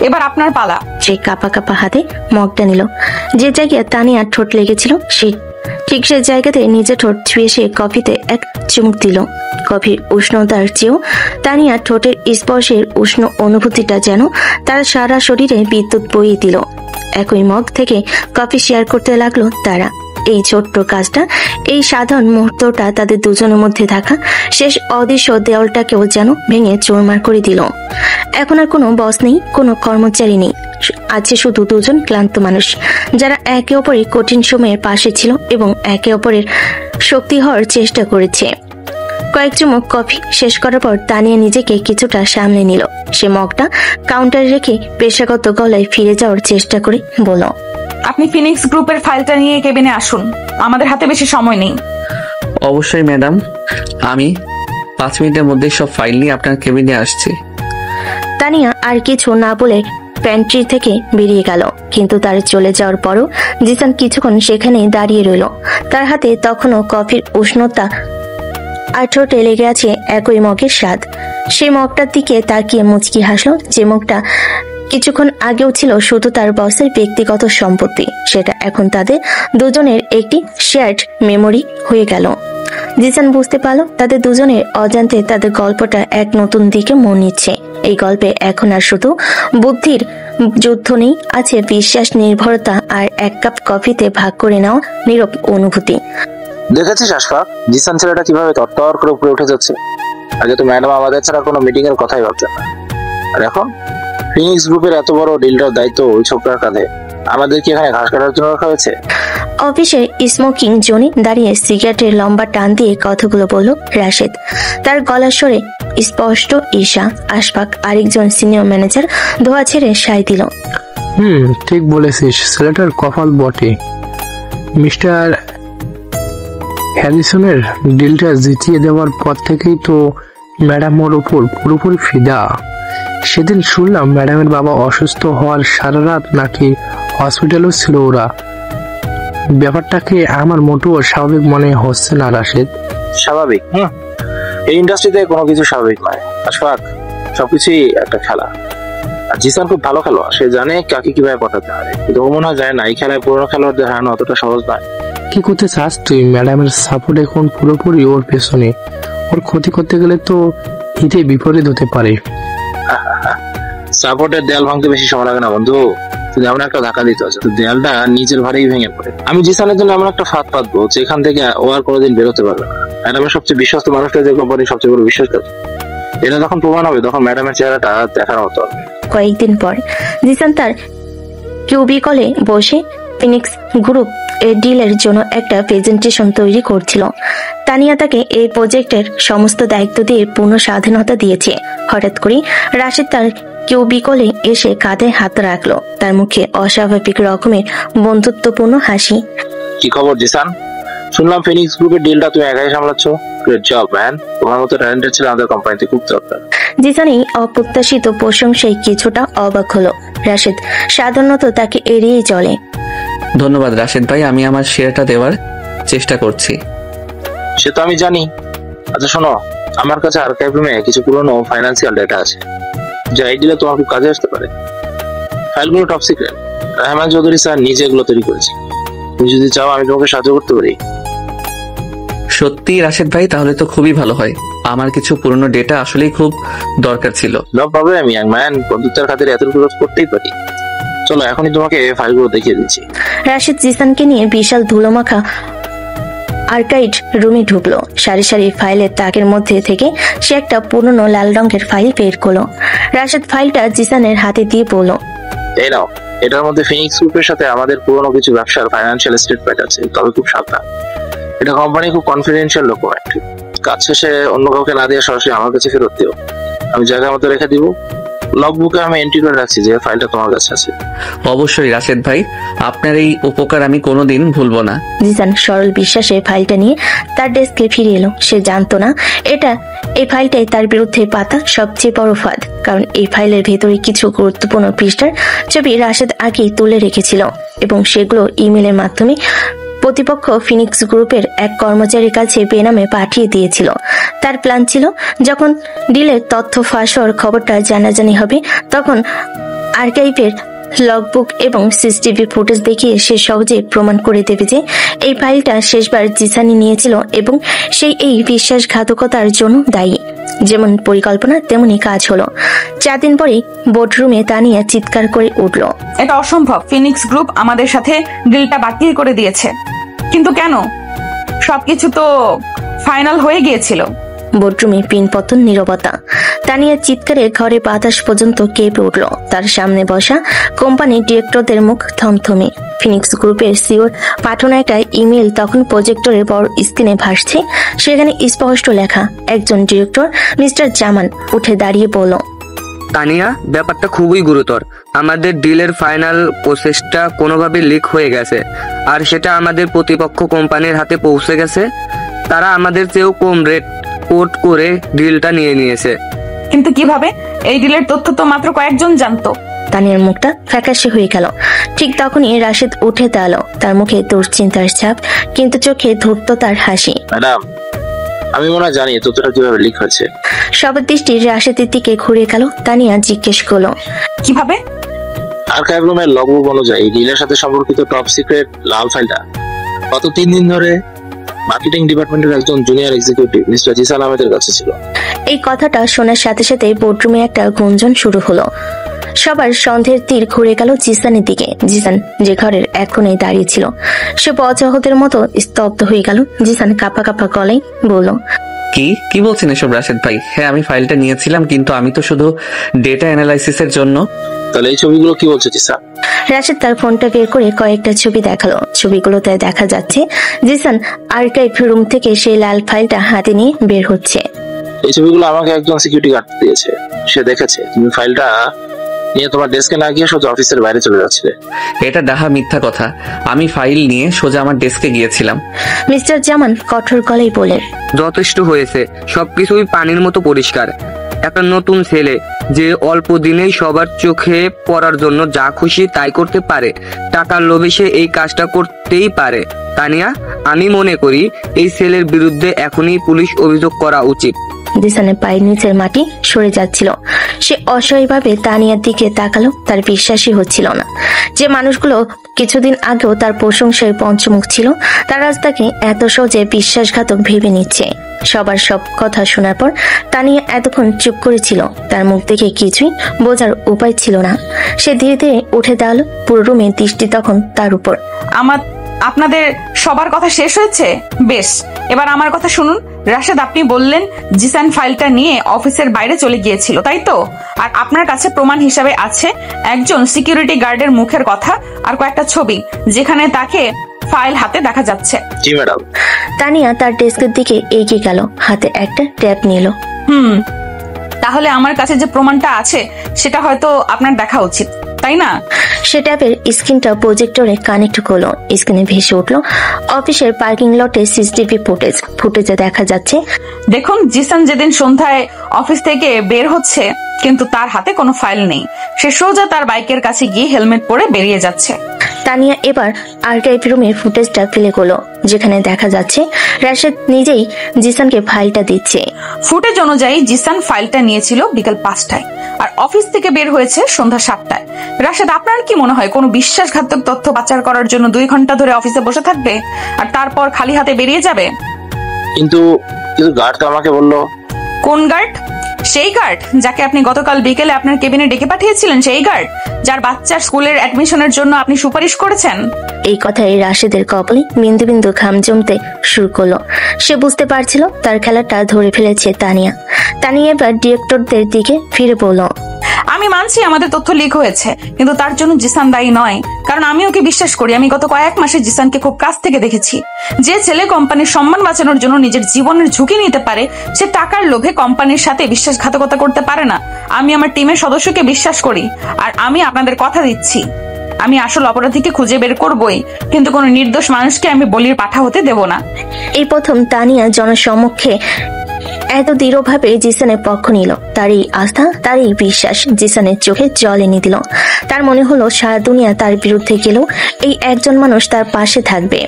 এবার আপনার পালা। সে কাপা কাপা হাতে মগটা নিল। যে জায়গায় তানিয়ার ঠোঁট লেগেছিল ঠিক সেই জায়গাতে নিজে ঠোঁট ছুঁয়ে সে কফিতে এক চুমুক দিল। কফির উষ্ণতার চেয়েও তানিয়ার ঠোঁটের স্পর্শের উষ্ণ অনুভূতিটা যেন তার সারা শরীরে বিদ্যুৎ বইয়ে দিল। একই মগ থেকে কফি শেয়ার করতে লাগলো তারা। এই ছোট্ট কাজটা, এই সাধারণ মুহূর্তটা তাদের দুজনের মধ্যে থাকা শেষ অদৃশ্য দেওয়ালটাকেও যেন ভেঙে চুরমার করে দিল। এখন আর কোনো বস নেই, কোনো কর্মচারী নেই, আছে শুধু দুজন ক্লান্ত মানুষ যারা একে অপরের কঠিন সময়ের পাশে ছিল এবং একে অপরের শক্তি হওয়ার চেষ্টা করেছে। কয়েক চুমুক কফি শেষ করার পর তানিয়া নিজেকে কিছুটা সামলে নিল। সে মগটা কাউন্টারে রেখে পেশাগত গলায় ফিরে যাওয়ার চেষ্টা করে বলল, আপনি ফিনিক্স গ্রুপের ফাইলটা নিয়ে কেবিনে আসুন, আমাদের হাতে বেশি সময় নেই। অবশ্যই ম্যাডাম, আমি 5 মিনিটের মধ্যে সব ফাইল নিয়ে আপনার কেবিনে আসছি। তানিয়া আর কিছু না বলে প্যান্ট্রি থেকে বেরিয়ে গেল। কিন্তু তার চলে যাওয়ার পরও জিসান কিছুক্ষণ সেখানেই দাঁড়িয়ে রইল। তার হাতে তখনও কফির উষ্ণতা আর ঠোঁটে লেগে আছে একই মগের স্বাদ। সেই মগটার দিকে তাকিয়ে মুচকি হাসলো, যে মগটা কিছুক্ষণ আগেও ছিল শুধু তার বসের ব্যক্তিগত সম্পত্তি, সেটা এখন তাদের দুজনের একটি শেয়ার্ড মেমোরি হয়ে গেল। জিসান বুঝতে পারল তাদের দুজনের অজান্তে তাদের গল্পটা এক নতুন দিকে মন নিচ্ছে। এই গল্পে এখন আর শুধু বুদ্ধির যুদ্ধ নেই, আছে বিশ্বাস, নির্ভরতা আর এক কাপ কফিতে ভাগ করে নেওয়া নীরব অনুভূতি। দেখেছিস আশফাক, জিসান ছেলেটা কিভাবে তরতর করে উপরে উঠে যাচ্ছে। আগে তো ম্যাডাম আমাদের ছাড়া কোনো মিটিং এর কথাই ভাবতেন না, আর এখন ফিনিক্স গ্রুপের এত বড় ডিলটার দায়িত্ব ওই ছোকরার কাঁধে। আমাদের কি এখানে ঘাস কাটার জন্য রাখা হয়েছে? অফিসের স্মোকিং জোনে দাঁড়িয়ে সিগারেটের লম্বা টান দিয়ে কথাগুলো বলল রাশেদ। তার গলার স্বরে স্পষ্ট ঈশা। আশফাক আরেকজন সিনিয়র ম্যানেজার ধোয়া ছেড়ে সায় দিল, ঠিক বলেছিস, ছেলেটার কপাল বটে। মিস্টার হ্যারিসনের ডিলটা জিতিয়ে দেওয়ার পর থেকেই তো ম্যাডাম ওর উপর পুরোপুরি ফিদা। সেদিন শুনলাম ম্যাডামের বাবা অসুস্থ হওয়ার সারা রাত নাকি হসপিটালেও ছিল ওরা। ব্যাপারটাকে আমার মোটেও স্বাভাবিক মনে হচ্ছে না রাশেদ। স্বাভাবিক? এই ইন্ডাস্ট্রিতে কোনো কিছু স্বাভাবিক নয় আশফাক, সবকিছুই একটা খেলা। আর জিসান খুব ভালো খেলোয়াড়, সে জানে কাকে কিভাবে পাঠাতে হয়, কিন্তু ও মনে হয় যায় না এই খেলায় পুরোনো খেলোয়াড়দের হারানো অতটা সহজ নয়। কি করতে চাস তুই? ম্যাডামের সাপোর্ট এখন পুরোপুরি ওর পেছনে। ওর ক্ষতি করতে গেলে তো হিতে বিপরীত হতে পারে। সাপোর্টের দেয়াল ভাঙতে বেশি সময় লাগে না বন্ধু, তুমি এমন একটা ধাক্কা দিতে হচ্ছে দেয়ালটা নিজের ভারেই ভেঙে পড়ে। আমি জিসানের জন্য এমন একটা ফাঁদ পাতবো যেখান থেকে ও আর কোনোদিন বেরোতে পারবে না। ম্যাডামের সবচেয়ে বিশ্বস্ত মানুষটা যে কোম্পানির সবচেয়ে বড় বিশ্বাসঘাত, এটা যখন প্রমাণ হবে তখন ম্যাডামের চেহারাটা দেখার মতো হবে। কয়েকদিন পর জিসান তার কিউবিকলে বসে ফিনিক্স গ্রুপ এর ডিলের জন্য একটা প্রেজেন্টেশন তৈরি করছিল। তানিয়া তাকে এই প্রজেক্টের সমস্ত দায়িত্ব দিয়ে পূর্ণ স্বাধীনতা দিয়েছে। হঠাৎ করে রাশেদ তার কিউবিকলে এসে কাঁধে হাত রাখলো, তার মুখে অস্বাভাবিক রকমের বন্ধুত্বপূর্ণ হাসি। কি খবর জিসান? শুনলাম ফিনিক্স গ্রুপের ডিলটা তুমি একাই সামলাচ্ছ। গ্রেট জব ম্যান, তোমার মতো ট্যালেন্টেড ছেলে আমাদের কোম্পানিতে খুব দরকার। জিসান এই অপ্রত্যাশিত প্রশংসায় কিছুটা অবাক হলো। রাশেদ সাধারণত তাকে এড়িয়ে চলে। ধন্যবাদ রাশেদ ভাই, আমি আমার শেয়ারটা দেওয়ার চেষ্টা করছি। সে তো আমি জানি। আচ্ছা শোনো, আমার কাছে আর্কাইভ রুমে কিছু পুরনো ফাইন্যান্সিয়াল ডেটা আছে যা এই ডিলে তোমার খুব কাজে আসতে পারে। ফাইলগুলো top secret, Rahman Chowdhury sir নিজে এগুলো তৈরি করেছে। তুমি যদি চাও আমি তোমাকে সাহায্য করতে পারি। সত্যি রাশেদ ভাই, তাহলে তো খুবই ভালো হয়। আমার কিছু পুরনো ডেটা আসলেই খুব দরকার ছিল। নো প্রবলেম ইয়াং ম্যান, বন্ধুত্বের খাতিরে এতটুকু করতেই পারি। চলো এখনই তোমাকে ফাইলগুলো দেখিয়ে দিচ্ছি। রাশেদ জিসানকে নিয়ে বিশাল ধুলোমাখা আর্কাইভ রুমে ঢুকলো। সারি সারি ফাইলের তাকের মধ্যে থেকে সে একটা পুরনো লাল রঙের ফাইল বের করলো। রাশেদ ফাইলটা জিসানের হাতে দিয়ে বলল, এই নাও, এটার মধ্যে ফিনিক্স গ্রুপের সাথে আমাদের পুরনো কিছু ব্যবসার ফাইন্যান্সিয়াল স্টেটমেন্ট আছে, তবে খুব সাবধান। এটা কোম্পানি খুব কনফিডেন্সিয়াল ডকুমেন্ট। কাজ শেষে অন্য কাউকে না দিয়ে সরাসরি আমার কাছে ফেরত দিও। আমি জায়গার মতো রেখে দিব। লগবুকে আমি এন্ট্রি করে রাখছি যে ফাইলটা তোমার কাছে আছে। অবশ্যই রাশেদ ভাই, আপনার এই উপকার আমি কোনোদিন ভুলবো না। জিসান সরল বিশ্বাসে ফাইলটা নিয়ে তার ডেস্কে ফিরে এলো। সে জানতো না এই ফাইলটাই তার বিরুদ্ধে পাতা সবচেয়ে বড় ফাঁদ, কারণ এই ফাইলের ভেতরে কিছু গুরুত্বপূর্ণ পৃষ্ঠার ছবি রাশেদ আগেই তুলে রেখেছিল এবং সেগুলো ইমেলের মাধ্যমে প্রতিপক্ষ ফিনিক্স গ্রুপের এক কর্মচারীর কাছে বেনামে পাঠিয়ে দিয়েছিল। তার প্ল্যান ছিল যখন ডিলের তথ্য ফাঁস হওয়ার খবরটা জানাজানি হবে, তখন আর্কাইভের লগবুক এবং সিসিটিভি ফুটেজ দেখিয়ে সে সহজে প্রমাণ করে দেবে যে এই ফাইলটা শেষবার জিসানি নিয়েছিল এবং সেই এই বিশ্বাসঘাতকতার জন্য দায়ী। যেমন পরিকল্পনা তেমনি কাজ হলো। 4 দিন পরে বোর্ডরুমে তানিয়া চিৎকার করে উঠল, এটা অসম্ভব। ফিনিক্স গ্রুপ আমাদের সাথে ডিলটা বাতিল করে দিয়েছে। কিন্তু কেন? সবকিছু তো ফাইনাল হয়ে গিয়েছিল। বোর্ডরুমে পিনপতন নীরবতা। তানিয়ার চিৎকারে ঘরে বাতাস পর্যন্ত কেঁপে উঠল। তার সামনে বসা কোম্পানির ডিরেক্টরদের মুখ থমথমে। ফিনিক্স গ্রুপের সিওর পাঠানো একটা ইমেল তখন প্রজেক্টরের বড় স্ক্রিনে ভাসছে। সেখানে স্পষ্ট লেখা, একজন ডিরেক্টর মিস্টার জামান উঠে দাঁড়িয়ে বলল, তানিয়া, ব্যাপারটা খুবই গুরুতর। আমাদের ডিলের ফাইনাল প্রসেসটা কোনোভাবে লিক হয়ে গেছে, আর সেটা আমাদের প্রতিপক্ষ কোম্পানির হাতে পৌঁছে গেছে। তারা আমাদের চেয়েও কম রেট কোট করে ডিলটা নিয়ে নিয়েছে। কিন্তু কিভাবে? এই ডিলের তথ্য তো মাত্র কয়েকজন জানতো। তানিয়ার মুখটা ফ্যাকাশে হয়ে গেল। ঠিক তখনই রাশেদ উঠে দাঁড়ালো। তার মুখে দুশ্চিন্তার ছাপ, কিন্তু চোখে ধূর্ততার হাসি। ম্যাডাম, আমি মনে হয় জানি তথ্যটা কিভাবে লিক হয়েছে। সবার দৃষ্টি রাশেদের দিকে ঘুরে গেল। তানিয়া জিজ্ঞেস করলো, কিভাবে? আর্কাইভ রুমের লগবুক অনুযায়ী ডিলের সাথে সম্পর্কিত টপ সিক্রেট লাল ফাইলটা গত 3 দিন ধরে মার্কেটিং ডিপার্টমেন্টের একজন জুনিয়র এক্সিকিউটিভ মিস্টার জিসান আহমেদের কাছে ছিল। এই কথাটা শোনার সাথে সাথে বোর্ডরুমে একটা গুঞ্জন শুরু হলো। সবার সন্দেহের তীর ঘুরে গেল জিসানের দিকে। জিসান যে ঘরের এক কোণে দাঁড়িয়ে ছিল, সে বজ্রহতের মতো স্তব্ধ হয়ে গেল। জিসান কাঁপা কাঁপা গলায় বলল, কি বলছেন এসব রাশেদ ভাই? হ্যাঁ, আমি ফাইলটা নিয়েছিলাম, কিন্তু আমি তো শুধু ডেটা অ্যানালাইসিসের জন্য। তাহলে এই ছবিগুলো কি বলছে জিসান? রাশেদ তার ফোনটা বের করে কয়েকটা ছবি দেখালো। ছবিগুলোতে দেখা যাচ্ছে জিসান আর্কাইভ রুম থেকে সেই লাল ফাইলটা হাতে নিয়ে বের হচ্ছে। এই ছবিগুলো আমাকে একজন সিকিউরিটি গার্ড দিয়েছে। সে দেখেছে তুমি ফাইলটা নিয়ে তোমার ডেস্কে না গিয়ে সোজা অফিসের বাইরে চলে যাচ্ছিলে। এটা ডাহা মিথ্যা কথা। আমি ফাইল নিয়ে সোজা আমার ডেস্কে গিয়েছিলাম। মিস্টার জামান কঠোর গলায় বলেন, যথেষ্ট হয়েছে, সবকিছুই পানির মতো পরিষ্কার। একটা নতুন ছেলে যে অল্প দিনেই সবার চোখে পড়ার জন্য যা খুশি তাই করতে পারে। টাকার লোভে সে এই কাজটা করতেই পারে। তানিয়া, আমি মনে করি এই ছেলের বিরুদ্ধে এখনই পুলিশ অভিযোগ করা উচিত। জিসানের পায়ের নিচের মাটি সরে যাচ্ছিল। সে অসহায়ভাবে তানিয়ার দিকে তাকালো। তার বিশ্বাসই হচ্ছিল না যে মানুষগুলো কিছুদিন আগেও তার প্রশংসায় পঞ্চমুখ ছিল, তারা আজ তাকে এত সহজে বিশ্বাসঘাতক ভেবে নিচ্ছে। সবার সব কথা শোনার পর তানিয়া এতক্ষণ চুপ করেছিল। তার মুখ দেখে কিছুই বোঝার উপায় ছিল না। সে ধীরে ধীরে উঠে দাঁড়ালো। পুরো রুমের দৃষ্টি তখন তার উপর। আপনাদের সবার কথা শেষ হয়েছে? বেশ, এবার আমার কথা শুনুন। রাশেদ, আপনি বললেন জিসান ফাইলটা নিয়ে অফিসের বাইরে চলে গিয়েছিল, তাই তো? আর আপনার কাছে প্রমাণ হিসাবে আছে একজন সিকিউরিটি গার্ডের মুখের কথা আর কয়েকটা ছবি, যেখানে তাকে ফাইল হাতে দেখা যাচ্ছে। জি ম্যাডাম। তানিয়া তার ডেস্কের দিকে এগিয়ে গেল, হাতে একটা ট্যাব নিল। তাহলে আমার কাছে যে প্রমাণটা আছে সেটা হয়তো আপনার দেখা উচিত, তাই না? সে ট্যাবের স্ক্রিনটা প্রজেক্টরে কানেক্ট করলো। স্ক্রিনে ভেসে উঠলো অফিসের পার্কিং লটে সিসিটিভি ফুটেজে দেখা যাচ্ছে। দেখুন, জিসান যেদিন সন্ধ্যায় অফিস থেকে বের হচ্ছে, কিন্তু তার হাতে কোনো ফাইল নেই। সে সোজা তার বাইকের কাছে গিয়ে হেলমেট পরে বেরিয়ে যাচ্ছে। তানিয়া এবার আর্কাইভ রুমের ফুটেজটা প্লে করলো, যেখানে দেখা যাচ্ছে রাশেদ নিজেই জিসানকে ফাইলটা দিচ্ছে। ফুটেজ অনুযায়ী জিসান ফাইলটা নিয়েছিল বিকাল 5টায় আর অফিস থেকে বের হয়েছে সন্ধ্যা 7টায়। রাশেদ, আপনার কি মনে হয় কোনো বিশ্বাসঘাতক তথ্য পাচার করার জন্য 2 ঘন্টা ধরে অফিসে বসে থাকবে আর তারপর খালি হাতে বেরিয়ে যাবে? কিন্তু গার্ড তো আমাকে বললো। কোন গার্ড? সেই গার্ড যাকে আপনি গতকাল বিকেলে আপনার কেবিনে ডেকে পাঠিয়েছিলেন, সেই গার্ড যার বাচ্চার স্কুলের অ্যাডমিশনের জন্য আপনি সুপারিশ করেছেন। এই কথায় রাশেদের কপালে বিন্দু বিন্দু ঘাম জমতে শুরু করলো। সে বুঝতে পারছিল তার খেলাটা ধরে ফেলেছে তানিয়া। এবার ডিরেক্টরদের দিকে ফিরে বলল, আমি মানছি আমাদের তথ্য লিক হয়েছে, কিন্তু তার জন্য জিসান দায়ী নয়। কারণ আমি ওকে বিশ্বাস করি। আমি গত কয়েক মাসে জিসানকে খুব কাছ থেকে দেখেছি। যে ছেলে কোম্পানির সম্মান বাঁচানোর জন্য নিজের জীবনের ঝুঁকি নিতে পারে, সে টাকার লোভে কোম্পানির সাথে বিশ্বাসঘাতকতা করতে পারে না। আমি আমার টিমের সদস্যকে বিশ্বাস করি, আর আমি আপনাদের কথা দিচ্ছি আমি আসল অপরাধীকে খুঁজে বের করবই, কিন্তু কোনো নির্দোষ মানুষকে আমি বলির পাঠা হতে দেব না। এই প্রথম তানিয়া জনসম্মুখে এত দৃঢ়ভাবে জিসানের পক্ষ নিল। তার এই আস্থা, তার এই বিশ্বাস জিসানের চোখে জল এনে দিল। তার মনে হলো সারা দুনিয়া তার বিরুদ্ধে গেলেও এই একজন মানুষ তার পাশে থাকবে।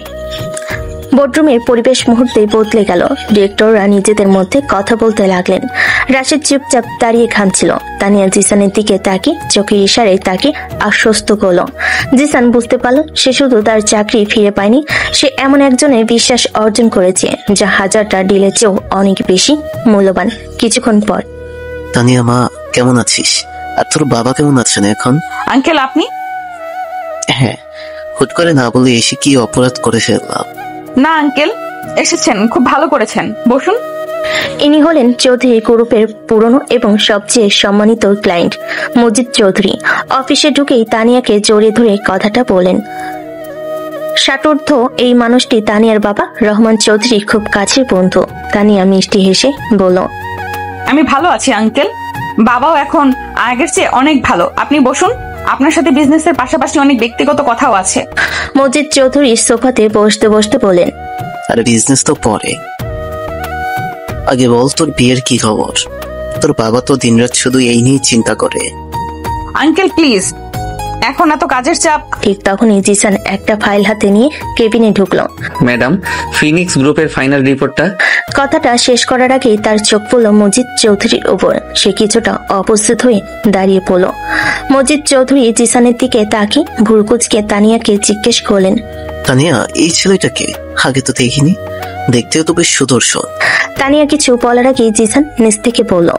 বোর্ডরুমের পরিবেশ মুহূর্তে বদলে গেল। ডিরেক্টররা নিজেদের মধ্যে কথা বলতে লাগলেন। রাশেদ চুপচাপ দাঁড়িয়ে ঘামছিল। তানিয়া জিসানের দিকে তাকিয়ে চোখের ইশারায় তাকে আশ্বস্ত করলো। জিসান বুঝতে পারল সে শুধু তার চাকরি ফিরে পায়নি, সে এমন একজনের বিশ্বাস অর্জন করেছে যা হাজারটা ডিলের চেয়েও অনেক বেশি মূল্যবান। কিছুক্ষণ পর, তানিয়া মা, কেমন আছিস? আর তোর বাবা কেমন আছেন এখন? আঙ্কেল, আপনি? হ্যাঁ, হুট করে না বলে এসে কি অপরাধ করে ফেললাম? না আঙ্কেল, এসেছেন, খুব ভালো করেছেন, বসুন। ইনি হলেন চৌধুরী গ্রুপের পুরনো এবং সবচেয়ে সম্মানিত ক্লায়েন্ট মজিদ চৌধুরী। অফিসে ঢুকেই তানিয়াকে জড়িয়ে ধরে কথাটা বলেন। ষাটোর্ধ্ব এই মানুষটি তানিয়ার বাবা রহমান চৌধুরী খুব কাছের বন্ধু। তানিয়া মিষ্টি হেসে বলল, আমি ভালো আছি আঙ্কেল। বাবাও এখন আগের চেয়ে অনেক ভালো। আপনি বসুন, আপনার সাথে বিজনেসের পাশাপাশি অনেক ব্যক্তিগত কথাও আছে। মজিদ চৌধুরী সোফাতে বসতে বসতে বলেন, আরে বিজনেস তো পরে, আগে বল তোর বিয়ের কি খবর? তোর বাবা তো দিনরাত শুধু এই নিয়ে চিন্তা করে। আঙ্কেল প্লিজ, এখন এত কাজের চাপ। ঠিক তখনই জিসান একটা ফাইল হাতে নিয়ে কেবিনে ঢুকলো। ম্যাডাম, ফিনিক্স গ্রুপের ফাইনাল রিপোর্টটা। কথাটা শেষ করার আগেই তার চোখ পড়ল মজিদ চৌধুরীর উপর। সে কিছুটা অপ্রস্তুত হয়ে দাঁড়িয়ে পড়ল। মজিদ চৌধুরী জিসানের দিকে তাকিয়ে ভুরকুচকে তানিয়াকে জিজ্ঞেস করলেন, তানিয়া, এই ছেলেটাকে আগে তো দেখিনি, দেখতেও তো বেশ সুদর্শন। তানিয়া কিছু বলার আগে জিসান নিচ থেকে বলল,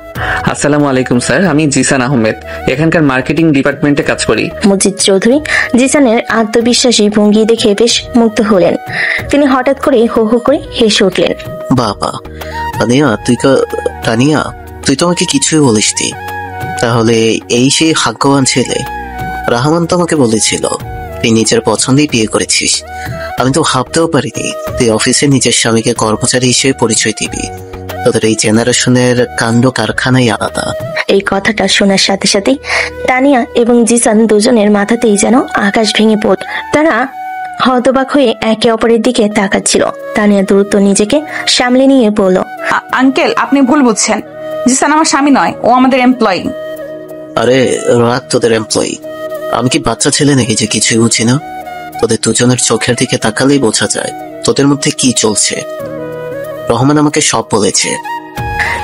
আসসালামু আলাইকুম স্যার, আমি জিসান আহমেদ, এখানকার মার্কেটিং ডিপার্টমেন্টে কাজ করি। মজিদ চৌধুরী জিসানের আত্মবিশ্বাসী ভঙ্গি দেখে বেশ মুগ্ধ হলেন। তিনি হঠাৎ করে হো হো করে হেসে উঠলেন। বাবা, তানিয়া তুই তো আমাকে কিছুই বলিসনি। তাহলে এই সেই ভাগ্যবান ছেলে। রহমান তো আমাকে বলেছিল তুই নিজের পছন্দেই বিয়ে করেছিস। আমি তো ভাবতেও পারিনি তুই অফিসে নিজের স্বামীকে কর্মচারী হিসেবে পরিচয় দিবি। তোদের এই জেনারেশনের কাণ্ড কারখানাই আলাদা। এই কথাটা শোনার সাথে সাথেই তানিয়া এবং জিসান দুজনের মাথাতেই যেন আকাশ ভেঙে পড়ল। তারা হতবাক হয়ে একে অপরের দিকে তাকাচ্ছিল। তানিয়া দ্রুত নিজেকে সামলে নিয়ে বলল, আঙ্কেল আপনি ভুল বুঝছেন। জিসান আমার স্বামী নয়, ও আমাদের এমপ্লয়ি। আরে রাত তোদের এমপ্লয়ি, আমি কি বাচ্চা ছেলে নাকি যে কিছুই বুঝি না? তোদের দুজনের চোখের দিকে তাকালেই বোঝা যায় তোদের মধ্যে কি চলছে। রহমান আমাকে সব বলেছে।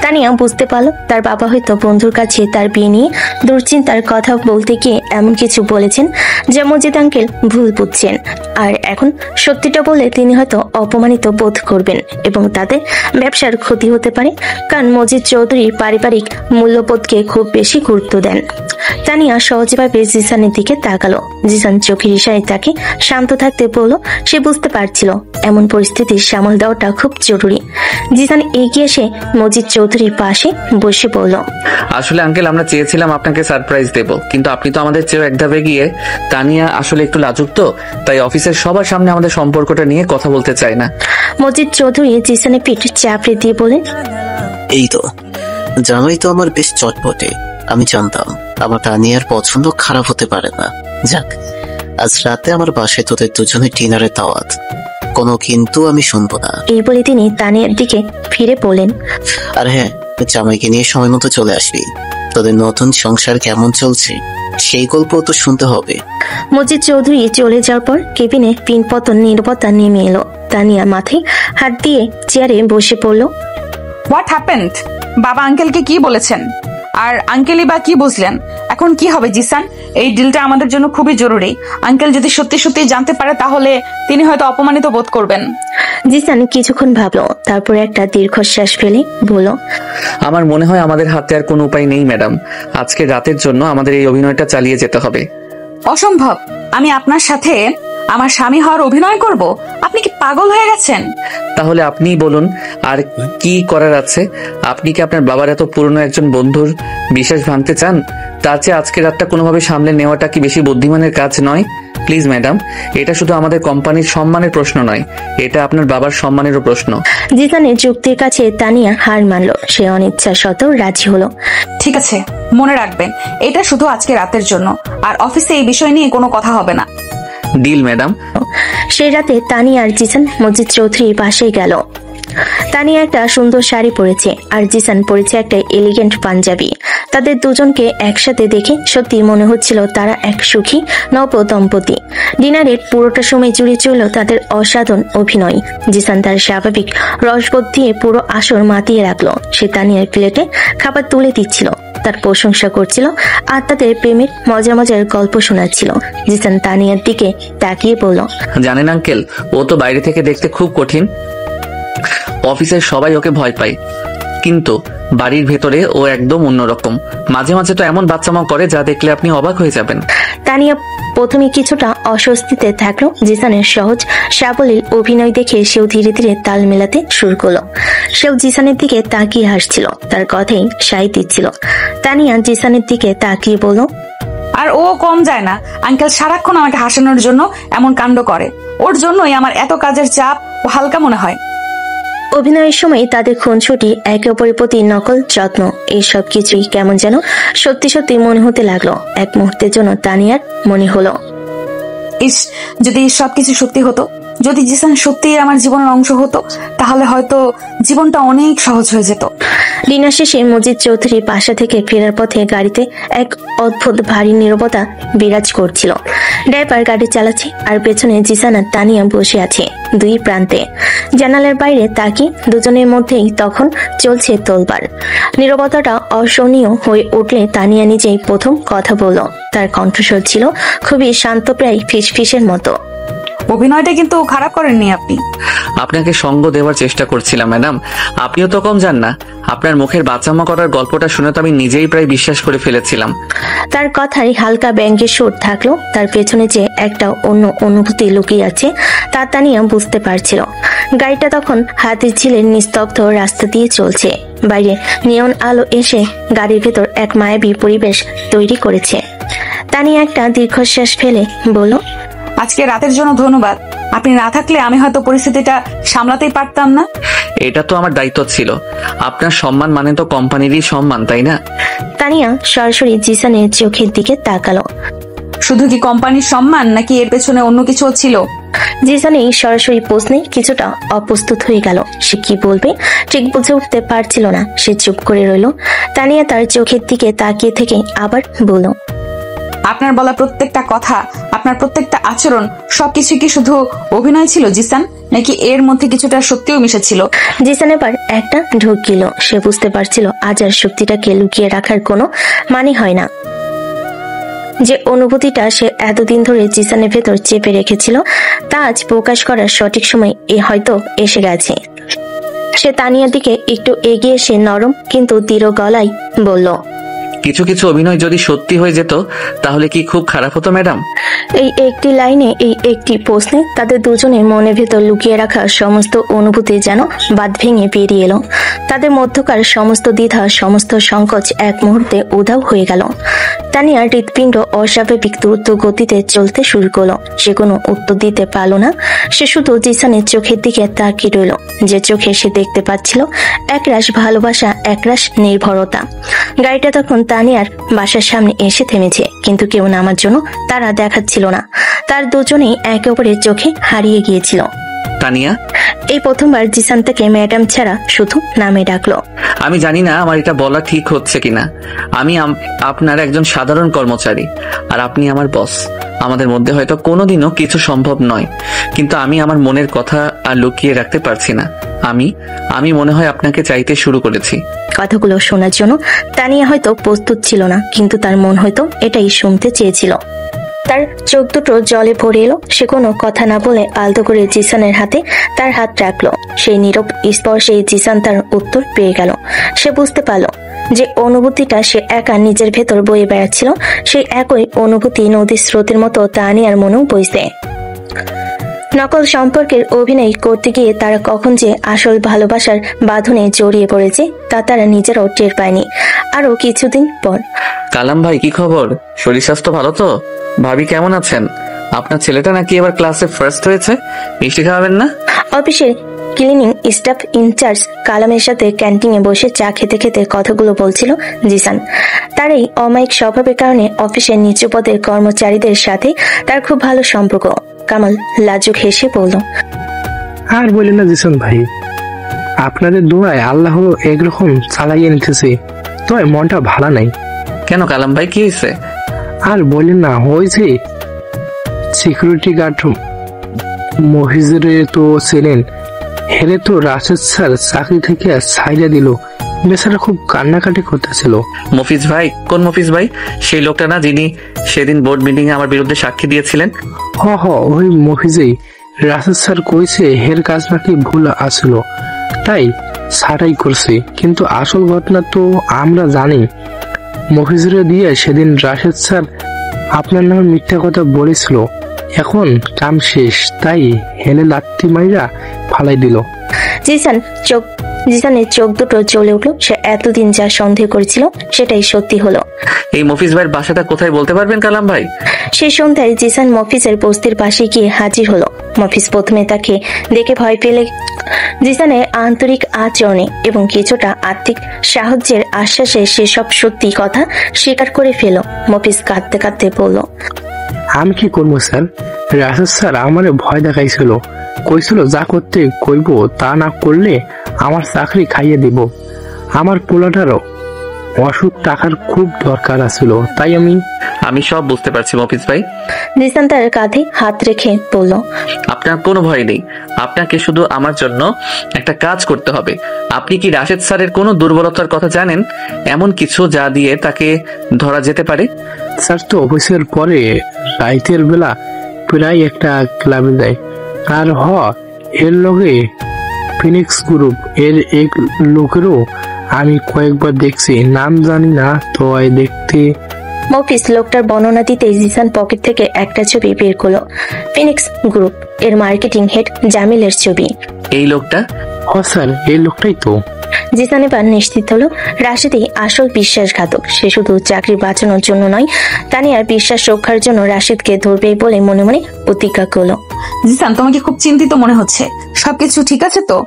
তানিয়া বুঝতে পারলো তার বাবা হয়তো বন্ধুর কাছে তার বিয়ে নিয়ে দুশ্চিন্তার কথা বলতে গিয়ে এমন কিছু বলেছেন যা মজিদ আঙ্কেল ভুল বুঝছেন, আর এখন সত্যিটা বলে তিনি হয়তো অপমানিত বোধ করবেন এবং তাদের ব্যবসার ক্ষতি হতে পারে, কারণ মজিদ চৌধুরী পারিবারিক মূল্যবোধকে খুব বেশি গুরুত্ব দেন। তানিয়া সহজভাবে জিসানের দিকে তাকালো। জিসান চোখের ইশারায় তাকে শান্ত থাকতে বলল। সে বুঝতে পারছিল এমন পরিস্থিতি সামাল দেওয়াটা খুব জরুরি। জিসান এগিয়ে এসে মজিদ চৌধুরীর পাশে বসে বলল, আসলে আঙ্কেল আমরা চেয়েছিলাম আপনাকে সারপ্রাইজ দেব, কিন্তু আপনি তো আমাদের চেয়েও এক ধাপে গিয়ে। তানিয়া আসলে একটু লাজুক তো, তাই অফিসের সবার সামনে আমাদের সম্পর্কটা নিয়ে কথা বলতে চায় না। মজিদ চৌধুরী জিসানের পিঠ চাপড়ে দিয়ে বলেন, এই তো জামাই তো আমার বেশ চটপটে। আমি জানতাম আমার তানিয়ার পছন্দ খারাপ হতে পারে না। যাক, আজ রাতে আমার বাসায় তোদের দুজনের ডিনারের দাওয়াত, কোনো কিন্তু আমি শুনবো না। এই বলে তিনি তানিয়ার দিকে ফিরে বলেন, আর হ্যাঁ, জামাইকে নিয়ে সময় মতো চলে আসবি। তোদের নতুন সংসার কেমন চলছে সেই গল্প তো শুনতে হবে। মজিদ চৌধুরী চলে যাওয়ার পর কেবিনে পিনপতন নীরবতা নেমে এলো। তানিয়া মাথায় হাত দিয়ে চেয়ারে বসে পড়ল। What happened? বাবা আঙ্কেলকে কি বলেছেন? আর আঙ্কেলই বা কি বুঝলেন? এখন কি হবে জিসান? এই ডিলটা আমাদের জন্য খুবই জরুরি। আঙ্কেল যদি সত্যি সত্যি জানতে পারে তাহলে তিনি হয়তো অপমানিত বোধ করবেন। জিসান কিছুক্ষণ ভাবলো, তারপর একটা দীর্ঘশ্বাস ফেলে বলল, আমার মনে হয় আমাদের হাতে আর কোনো উপায় নেই ম্যাডাম। আজকে রাতের জন্য আমাদের এই অভিনয়টা চালিয়ে যেতে হবে। অসম্ভব! আমি আপনার সাথে আমার স্বামী হওয়ার অভিনয় করব? আপনি কি পাগল হয়ে গেছেন? তাহলে আপনিই বলুন আর কি করার আছে। আপনি কি আপনার বাবার এত পুরনো একজন বন্ধুর বিশ্বাস ভাঙতে চান? তার চেয়ে আজকে রাতটা কোনোভাবে সামলে নেওয়াটা কি বেশি বুদ্ধিমানের কাজ নয়? প্লিজ ম্যাডাম, এটা শুধু আমাদের কোম্পানির সম্মানের প্রশ্ন নয়, এটা আপনার বাবার সম্মানেরও প্রশ্ন। জিসানের যুক্তির কাছে তানিয়া হার মানল। সে অনিচ্ছা সত্ত্বেও রাজি হলো। ঠিক আছে, মনে রাখবেন এটা শুধু আজকে রাতের জন্য, আর অফিসে এই বিষয় নিয়ে কোনো কথা হবে না। Deal madam. সেই রাতে তানিয়া আর জিসান মজিদ চৌধুরীর পাশে গেল। তানিয়া একটা সুন্দর শাড়ি পরেছে আর জিসান পরেছে একটা এলিগেন্ট পাঞ্জাবি। তাদের দুজনকে একসাথে দেখে সত্যি মনে হচ্ছিল তারা এক সুখী নব দম্পতি। ডিনারের পুরোটা সময় জুড়ে চলল তাদের অসাধারণ অভিনয়। জিসান তার স্বাভাবিক রসবোধ দিয়ে পুরো আসর মাতিয়ে রাখলো। সে তানিয়ার প্লেটে খাবার তুলে দিচ্ছিল, তার প্রশংসা করছিল আর তাদের প্রেমের মজা মজার গল্প শোনাচ্ছিল। জিসান তানিয়ার দিকে তাকিয়ে বলল, জানেন আঙ্কেল, ও তো বাইরে থেকে দেখতে খুব কঠিন, অফিসের সবাই ওকে ভয় পায়, কিন্তু বাড়ির ভেতরে ও একদম অন্যরকম। মাঝে মাঝে তো এমন বাচ্চামা করে যা দেখলে আপনি অবাক হয়ে যাবেন। তানিয়া প্রথমে কিছুটা অস্বস্তিতে থাকলো। জিসানের সহজ সাবলীল অভিনয় দেখে সেও ধীরে ধীরে তাল মেলাতে শুরু করলো। সেও জিসানের দিকে তাকিয়ে হাসছিল, তার কথাই সায় দিচ্ছিল। তানিয়া জিসানের দিকে তাকিয়ে বলল, আর ও কম যায় না। আঙ্কেল সারাক্ষণ আমাকে হাসানোর জন্য এমন কাণ্ড করে, ওর জন্যই আমার এত কাজের চাপ ও হালকা মনে হয়। অভিনয়ের সময় তাদের খুনসুটি, একে অপরের প্রতি নকল যত্ন, এইসব কিছুই কেমন যেন সত্যি সত্যি মনে হতে লাগলো। এক মুহূর্তের জন্য তানিয়ার মনে হলো, ইস, যদি সবকিছু সত্যি হতো, যদি জিসান সত্যি আমার জীবনের অংশ হতো, তাহলে হয়তো জীবনটা অনেক সহজ হয়ে যেত। ডিনার শেষে মজিদ চৌধুরী বাসা থেকে ফেরার পথে গাড়িতে এক অদ্ভুত ভারী নীরবতা বিরাজ করছিল। ড্রাইভার গাড়ি চালাচ্ছে আর পেছনে জিসান আর তানিয়া বসে আছে দুই প্রান্তে। জানালার বাইরে তাকিয়ে দুজনের মধ্যেই তখন চলছে তোলপাড়। নীরবতাটা অসহনীয় হয়ে উঠলে তানিয়া নিজেই প্রথম কথা বলল। তার কণ্ঠস্বর ছিল খুবই শান্তপ্রায়, ফিসফিসের মতো। অভিনয়টা কিন্তু খারাপ করেননি আপনি। আপনাকে সঙ্গ দেওয়ার চেষ্টা করছিলাম ম্যাডাম, আপনিও তো কম যান না। আপনার মুখের বাচ্চামা করার গল্পটা শুনে তো আমি নিজেই প্রায় বিশ্বাস করে ফেলেছিলাম। তার কথায় হালকা ব্যঙ্গের সুর থাকলো, তার পেছনে যে একটা অন্য অনুভূতি লুকিয়ে আছে তা তানিয়া বুঝতে পারছিল। গাড়িটা তখন হাতির ঝিলের নিস্তব্ধ রাস্তা দিয়ে চলছে। বাইরে নিয়ন আলো এসে গাড়ির ভেতর এক মায়াবী পরিবেশ তৈরি করেছে। তানিয়া একটা দীর্ঘশ্বাস ফেলে বলল, আজকে রাতের জন্য ধন্যবাদ। আপনি না থাকলে আমি হয়তো পরিস্থিতিটা সামলাতেই পারতাম না। এটা তো আমার দায়িত্ব ছিল। আপনার সম্মান মানে তো কোম্পানিরই সম্মান, তাই না? তানিয়া সরাসরি জিসানের চোখের দিকে তাকালো। শুধু কি কোম্পানির সম্মান নাকি এর পেছনে অন্য কিছু ছিল? জিসান এই সরাসরি প্রশ্নে কিছুটা অপ্রস্তুত হয়ে গেল। সে কি বলবে ঠিক বুঝে উঠতে পারছিল না। সে চুপ করে রইল। তানিয়া তার চোখের দিকে তাকিয়ে থেকে আবার বলল, আপনার বলা প্রত্যেকটা কথা, আপনার প্রত্যেকটা আচরণ সবকিছু কি শুধু অভিনয় ছিল জিসান, নাকি এর মধ্যে কিছুটা সত্যিও মিশেছিল? জিসান এবার একটা ঢোক গেল। সে বুঝতে পারছিল আজ আর সত্যিটাকে লুকিয়ে রাখার কোনো মানে হয় না। যে অনুভূতিটা সে এতদিন ধরে জিসানের ভেতর চেপে রেখেছিল তা আজ প্রকাশ করার সঠিক সময় হয়তো এসে গেছে। সে তানিয়ার দিকে একটু এগিয়ে এসে নরম কিন্তু দৃঢ় গলায় বলল, কিছু কিছু অভিনয় যদি সত্যি হয়ে যেত তাহলে কি খুব খারাপ হতো ম্যাডাম? এই একটি লাইনে, এই একটি প্রশ্নে তাদের দুজনের মনের ভেতর লুকিয়ে রাখা সমস্ত অনুভূতি যেন বাঁধ ভেঙে বেরিয়ে এলো। তাদের মধ্যকার সমস্ত দ্বিধা, সমস্ত সংকোচ এক মুহূর্তে উধাও হয়ে গেল। তানিয়ার হৃৎপিণ্ড অস্বাভাবিক দ্রুত গতিতে চলতে শুরু করলো। সে কোনো উত্তর দিতে পারল না। সে শুধু জিসানের চোখের দিকে তাকিয়ে রইল, যে চোখে সে দেখতে পাচ্ছিল একরাশ ভালোবাসা, একরাশ নির্ভরতা। গাড়িটা তখন তানিয়ার বাসার সামনে এসে থেমেছে, কিন্তু কেউ নামার জন্য তারা দেখাচ্ছিল না। তার দুজনেই একে অপরের চোখে হারিয়ে গিয়েছিল। তানিয়া, এই প্রথমবার জিসান তাকে ম্যাডাম ছাড়া শুধু নামে ডাকলো। আমি জানি না আমার এটা বলা ঠিক হচ্ছে কিনা। আমি আপনার একজন সাধারণ কর্মচারী আর আপনি আমার বস। আমাদের মধ্যে হয়তো কোনোদিনও কিছু সম্ভব নয়, কিন্তু আমি আমার মনের কথা আর লুকিয়ে রাখতে পারছি না। আমি মনে হয় আপনাকে চাইতে শুরু করেছি। কথাগুলো শোনার জন্য তানিয়া হয়তো প্রস্তুত ছিল না, কিন্তু তার মন হয়তো এটাই শুনতে চেয়েছিল। তার চোখ দুটো জলে ভরে এলো। সে কোনো কথা না বলে আলতো করে জিসানের হাতে তার হাত রাখলো। সেই নীরব স্পর্শে জিসান তার উত্তর পেয়ে গেল। সে বুঝতে পারল যে অনুভূতিটা সে একা নিজের ভেতর বয়ে বেড়াচ্ছিল, সেই একই অনুভূতি নদীর স্রোতের মতো তানিয়ার মনেও বইছে। নকল সম্পর্কের অভিনয় করতে গিয়ে তারা কখন যে আসল ভালোবাসার বাঁধনে জড়িয়ে পড়েছে তা তারা নিজেরাও টের পায়নি। আরো কিছুদিন পর, কালাম ভাই, কি খবর? শরীর স্বাস্থ্য ভালো তো? ভাবি কেমন আছেন? আপনার ছেলেটা নাকি এবার ক্লাসে ফার্স্ট হয়েছে, মিষ্টি খাওয়াবেন না? অফিসের ক্লিনিং স্টাফ ইনচার্জ কালামের সাথে ক্যান্টিনে বসে চা খেতে খেতে কথাগুলো বলছিল জিসান। তার এই অমায়িক স্বভাবের কারণে অফিসের নিচু পদের কর্মচারীদের সাথে তার খুব ভালো সম্পর্ক। কামাল লাজুক হেসে বলল, আর বলেন না জিসান ভাই, আপনাদের দোয়ায় আল্লাহ একরকম চালাইয়ে নিতেছে, তো মনটা ভালো নাই। কেন কালাম ভাই, কি হয়েছে? আর বলেন না, হয়েছে সিকিউরিটি গার্ড মফিজের তো ছিলেন, হেরে তো রাশেদ স্যার চাকরি থেকে ছাইড়া দিল। বেচারা খুব কান্নাকাটি করতেছিল। মফিজ ভাই? কোন মফিজ ভাই? সেই লোকটা না যিনি সেদিন বোর্ড মিটিং এ আমার বিরুদ্ধে সাক্ষী দিয়েছিলেন? হ ওই মফিজেই। রাশেদ স্যার কইছে হের কাজ নাকি ভুল আসলো, তাই ছাটাই করছে। কিন্তু আসল ঘটনা তো আমরা জানি। মফিজরে দিয়ে সেদিন রাশেদ স্যার আপনার নামে মিথ্যা কথা বলেছিল। এখন কাম শেষ, তাই হেলে লাত্তি মাইরা ফালাই দিল। জিসানের চোখ দুটো জ্বলে উঠলো। সে এতদিন যা সন্দেহ করেছিল সেটাই সত্যি হলো। এই মফিজ ভাইয়ের বাসাটা কোথায় বলতে পারবেন কালাম ভাই? সেই সন্ধ্যায় জিসান মফিজের বস্তির পাশে গিয়ে হাজির হলো। মফিজ প্রথমে তাকে দেখে ভয় পেলে জিসানের আন্তরিক আচরণে এবং কিছুটা আর্থিক সাহায্যের আশ্বাসে সেসব সত্যি কথা স্বীকার করে ফেল। মফিজ কাঁদতে কাঁদতে বলল, আমি কি করবো স্যার? রাশেদ স্যার আমারে ভয় দেখাইছিল, কইছিল যা করতে কইব তা না করলে আমার চাকরি খাইয়ে দিব। আমার পোলাটারও অসুখ টাকার খুব দরকার আছিল, তাই আমি সব বুঝতে পারছি মফিজ ভাই। জিসান তার কাঁধে হাত রেখে বলল, আপনার কোনো ভয় নেই। আপনাকে শুধু আমার জন্য একটা কাজ করতে হবে। আপনি কি রাশেদ স্যারের কোনো দুর্বলতার কথা জানেন, এমন কিছু যা দিয়ে তাকে ধরা যেতে পারে? স্যার তো অফিসের পরে রাইতের বেলা প্রায় একটা ক্লাবে যায়। আর এর লগে ফিনিক্স গ্রুপ এর এক লোকেরও আমি কয়েকবার দেখছি, নাম জানি না তো দেখতে। মফিজ লোকটার বর্ণনা দিতে জিসান পকেট থেকে একটা ছবি বের করলো। ফিনিক্স গ্রুপ এর মার্কেটিং হেড জামিলের ছবি। এই লোকটা? স্যার এই লোকটাই তো। জিসান এবার নিশ্চিত হলো রাশেদই আসল বিশ্বাসঘাতক। সে শুধু চাকরি বাঁচানোর জন্য নয়, তানিয়ার বিশ্বাস রক্ষার জন্য রাশেদকে ধরবে বলে মনে মনে প্রতিজ্ঞা করলো। জিসান, তোমাকে খুব চিন্তিত মনে হচ্ছে। সবকিছু ঠিক আছে তো?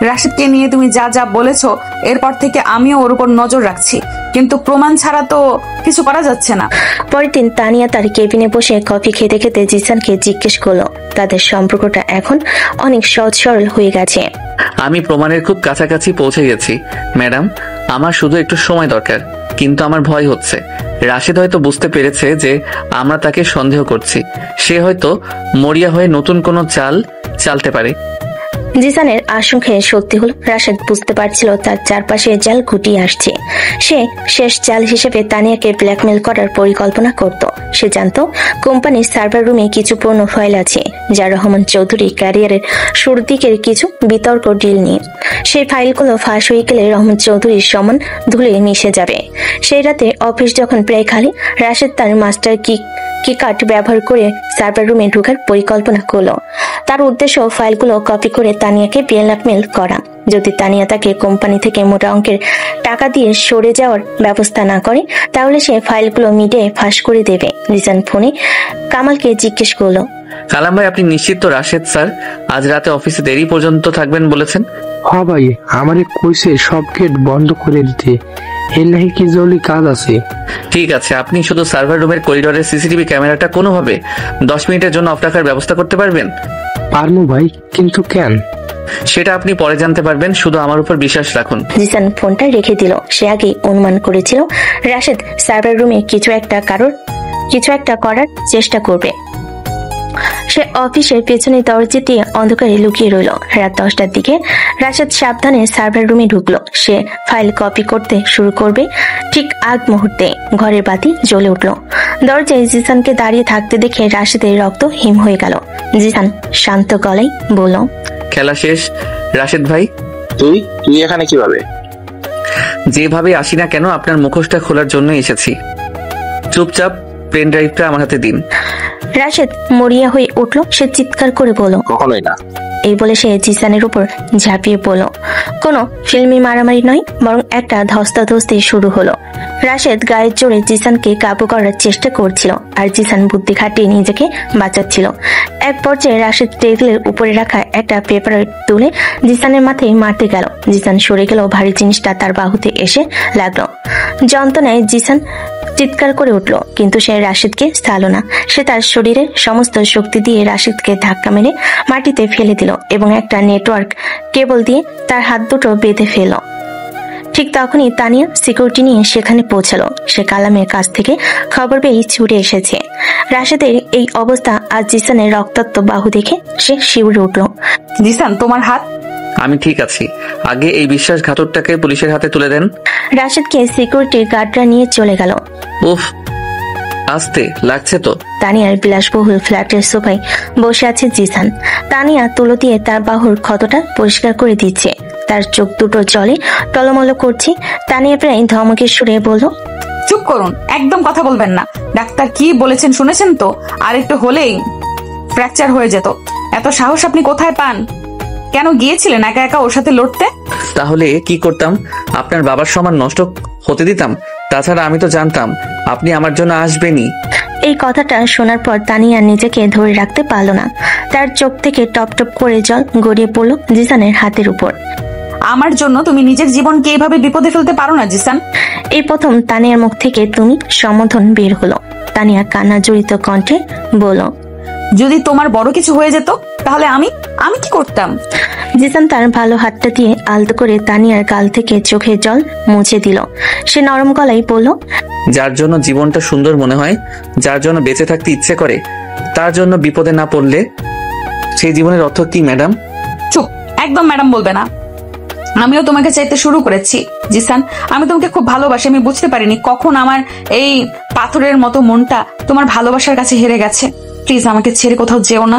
রাশিদকে নিয়ে তুমি যা যা বলেছো, এরপর থেকে আমিও ওর উপর নজর রাখছি, কিন্তু প্রমাণ ছাড়া তো কিছু করা যাচ্ছে না। পরের দিন তানিয়া তার কেবিনে বসে কফি খেতে খেতে জিসানকে জিজ্ঞেস করলো তাদের সম্পর্কটা এখন অনেক সহজ সরল হয়ে গেছে। আমি প্রমাণের খুব কাছাকাছি পৌঁছে গেছি ম্যাডাম, আমার শুধু একটু সময় দরকার। কিন্তু আমার ভয় হচ্ছে, রাশেদ হয়তো বুঝতে পেরেছে যে আমরা তাকে সন্দেহ করছি। সে হয়তো মরিয়া হয়ে নতুন কোনো চাল চালতে পারে। জিসানের আশঙ্কায় সত্যি হলো, রাশেদ বুঝতে পারছিল তার চারপাশে জাল ঘুটিয়ে আসছে। সে শেষ জাল হিসেবে তানিয়াকে ব্ল্যাকমেল করার পরিকল্পনা করত। সে জানতো কোম্পানির সার্ভার রুমে কিছু পুরনো ফাইল আছে যা রহমান চৌধুরী ক্যারিয়ারের শুরুর দিকের কিছু বিতর্ক ডিল নিয়ে। সেই ফাইলগুলো ফাঁস হয়ে গেলে রহমান চৌধুরীর সমান ধুলে মিশে যাবে। সেই রাতে অফিস যখন প্রায় খালি, রাশেদ তার মাস্টার কিকার্ড ব্যবহার করে সার্ভার রুমে ঢোকার পরিকল্পনা করলো। তার উদ্দেশ্য ফাইলগুলো কপি করে তানিয়াকে ব্ল্যাকমেল করা। যদি তানিয়া তাকে কোম্পানি থেকে মোটা অঙ্কের টাকা দিয়ে সরে যাওয়ার ব্যবস্থা না করে, তাহলে সে ফাইলগুলো মিডিয়ে ফাঁস করে দেবে। জিসান ফোনে কামালকে জিজ্ঞেস করলো, কালাম ভাই, আপনি নিশ্চিত তো রাশেদ স্যার আজ রাতে অফিসে দেরি পর্যন্ত থাকবেন বলেছেন? হ ভাই, আমারে কইছে সব গেট বন্ধ করে দিতে, এর নাকি কি জরুরি কাজ আছে। ঠিক আছে, আপনি শুধু সার্ভার রুমের করিডোরের সিসিটিভি ক্যামেরাটা কোনোভাবে 10 মিনিটের জন্য অফ রাখার ব্যবস্থা করতে পারবেন? পারমু ভাই, কিন্তু কেন? সেটা আপনি পরে জানতে পারবেন, শুধু আমার উপর বিশ্বাস রাখুন। জিসান ফোনটা রেখে দিল। সে আগে অনুমান করেছিল রাশেদ সার্ভার রুমে কিছু একটা করার চেষ্টা করবে। সে অফিসের পেছনে দরজা দিয়ে অন্ধকারে লুকিয়ে রইল। রাত 10টার দিকে রাশেদ সাবধানে সার্ভার রুমে ঢুকলো। সে ফাইল কপি করতে শুরু করবে, ঠিক আগ মুহূর্তে ঘরের বাতি জ্বলে উঠল। দরজায় জিসানকে দাঁড়িয়ে থাকতে দেখে রাশেদের রক্ত হিম হয়ে গেল। জিসান শান্ত গলায় বলল, খেলা শেষ রাশেদ ভাই। তুই এখানে কিভাবে? যেভাবে আসি না কেন, আপনার মুখোশটা খোলার জন্য এসেছি। চুপচাপ পেন ড্রাইভটা আমার হাতে দিন। রাশেদ মরিয়া হয়ে উঠল। সে চিৎকার করে বলল, কখনোই না। এই বলে সে জিসানের উপর ঝাঁপিয়ে পড়ল। কোনো ফিল্মি মারামারি নয়, বরং একটা ধস্তাধস্তি শুরু হলো। রাশেদ গায়ের জোরে জিসানকে কাবু করার চেষ্টা করছিল, আর জিসান বুদ্ধি খাটিয়ে নিজেকে বাঁচাচ্ছিল। এক পর্যায়ে রাশেদ টেবিলের উপরে রাখা একটা পেপার তুলে জিসানের মাথায় মারতে গেল। জিসান সরে গেল, ভারী জিনিসটা তার বাহুতে এসে লাগলো। যন্ত্রণায় জিসান চিৎকার করে উঠল, কিন্তু সে রাশেদকে ছাড়লো না। সে তার শরীরের সমস্ত শক্তি দিয়ে রাশেদকে ধাক্কা মেরে মাটিতে ফেলে দিল এবং একটা নেটওয়ার্ক কেবল দিয়ে তার হাত দুটো বেঁধে ফেলল। ঠিক তখনই তানিয়া সিকিউরিটি নিয়ে সেখানে পৌঁছালো। সে কালামের কাছ থেকে খবর পেয়ে ছুটে এসেছে। রাশেদের এই অবস্থা আর জিসানের রক্তাক্ত বাহু দেখে সে শিউরে উঠল। জিসান, তোমার হাত? আমি ঠিক আছি, আগে এই বিশ্বাসঘাতকটাকে পুলিশের হাতে তুলে দেন। রাশেদকে সিকিউরিটি গার্ডরা নিয়ে চলে গেল। উফ, আস্তে লাগছে তো। তানিয়ার বিলাসবহুল ফ্ল্যাটের সোফায় বসে আছে জিসান। তানিয়া তুলো দিয়ে তার বাহুর ক্ষতটা পরিষ্কার করে দিচ্ছে। তার চোখ দুটো জলে টলমল করছে। তানিয়া প্রায় ধমকের সুরে বলল, চুপ করুন, একদম কথা বলবেন না। ডাক্তার কি বলেছেন শুনেছেন তো? আর একটু হলেই ফ্র্যাকচার হয়ে যেত। এত সাহস আপনি কোথায় পান? কেন গিয়েছিলেন একা একা ওর সাথে লড়তে? তাহলে কি করতাম? আপনার বাবার সমান নষ্ট হতে দিতাম? তাছাড়া আমি তো জানতাম আপনি আমার জন্য আসবেনই। এই কথাটা শোনার পর তানিয়া নিজেকে ধরে রাখতে পারল না। তার চোখ থেকে টপ টপ করে জল গড়িয়ে পড়ল জিসানের হাতের উপর। আমার জন্য তুমি নিজের জীবনকে এইভাবে বিপদে ফেলতে পারো না জিসান। এই প্রথম তানিয়ার মুখ থেকে তুমি সম্বোধন বের হলো। তানিয়া কান্না জড়িত কণ্ঠে বলল, যদি তোমার বড় কিছু হয়ে যেত তাহলে আমি কি করতাম? জিসান তার ভালো হাতটা দিয়ে আলতো করে তানিয়ার গাল থেকে চোখের জল মুছে দিল। সে নরম গলায় বলল, যার জন্য জীবনটা সুন্দর মনে হয়, যার জন্য বেঁচে থাকতে ইচ্ছে করে, তার জন্য বিপদে না পড়লে সেই জীবনের অর্থ কি ম্যাডাম? চুপ, একদম ম্যাডাম বলবে না। আমিও তোমাকে চাইতে শুরু করেছি জিসান। আমি তোমাকে খুব ভালোবাসি। আমি বুঝতে পারিনি কখন আমার এই পাথরের মতো মনটা তোমার ভালোবাসার কাছে হেরে গেছে। প্লিজ আমাকে ছেড়ে কোথাও যেও না।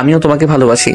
আমিও তোমাকে ভালোবাসি।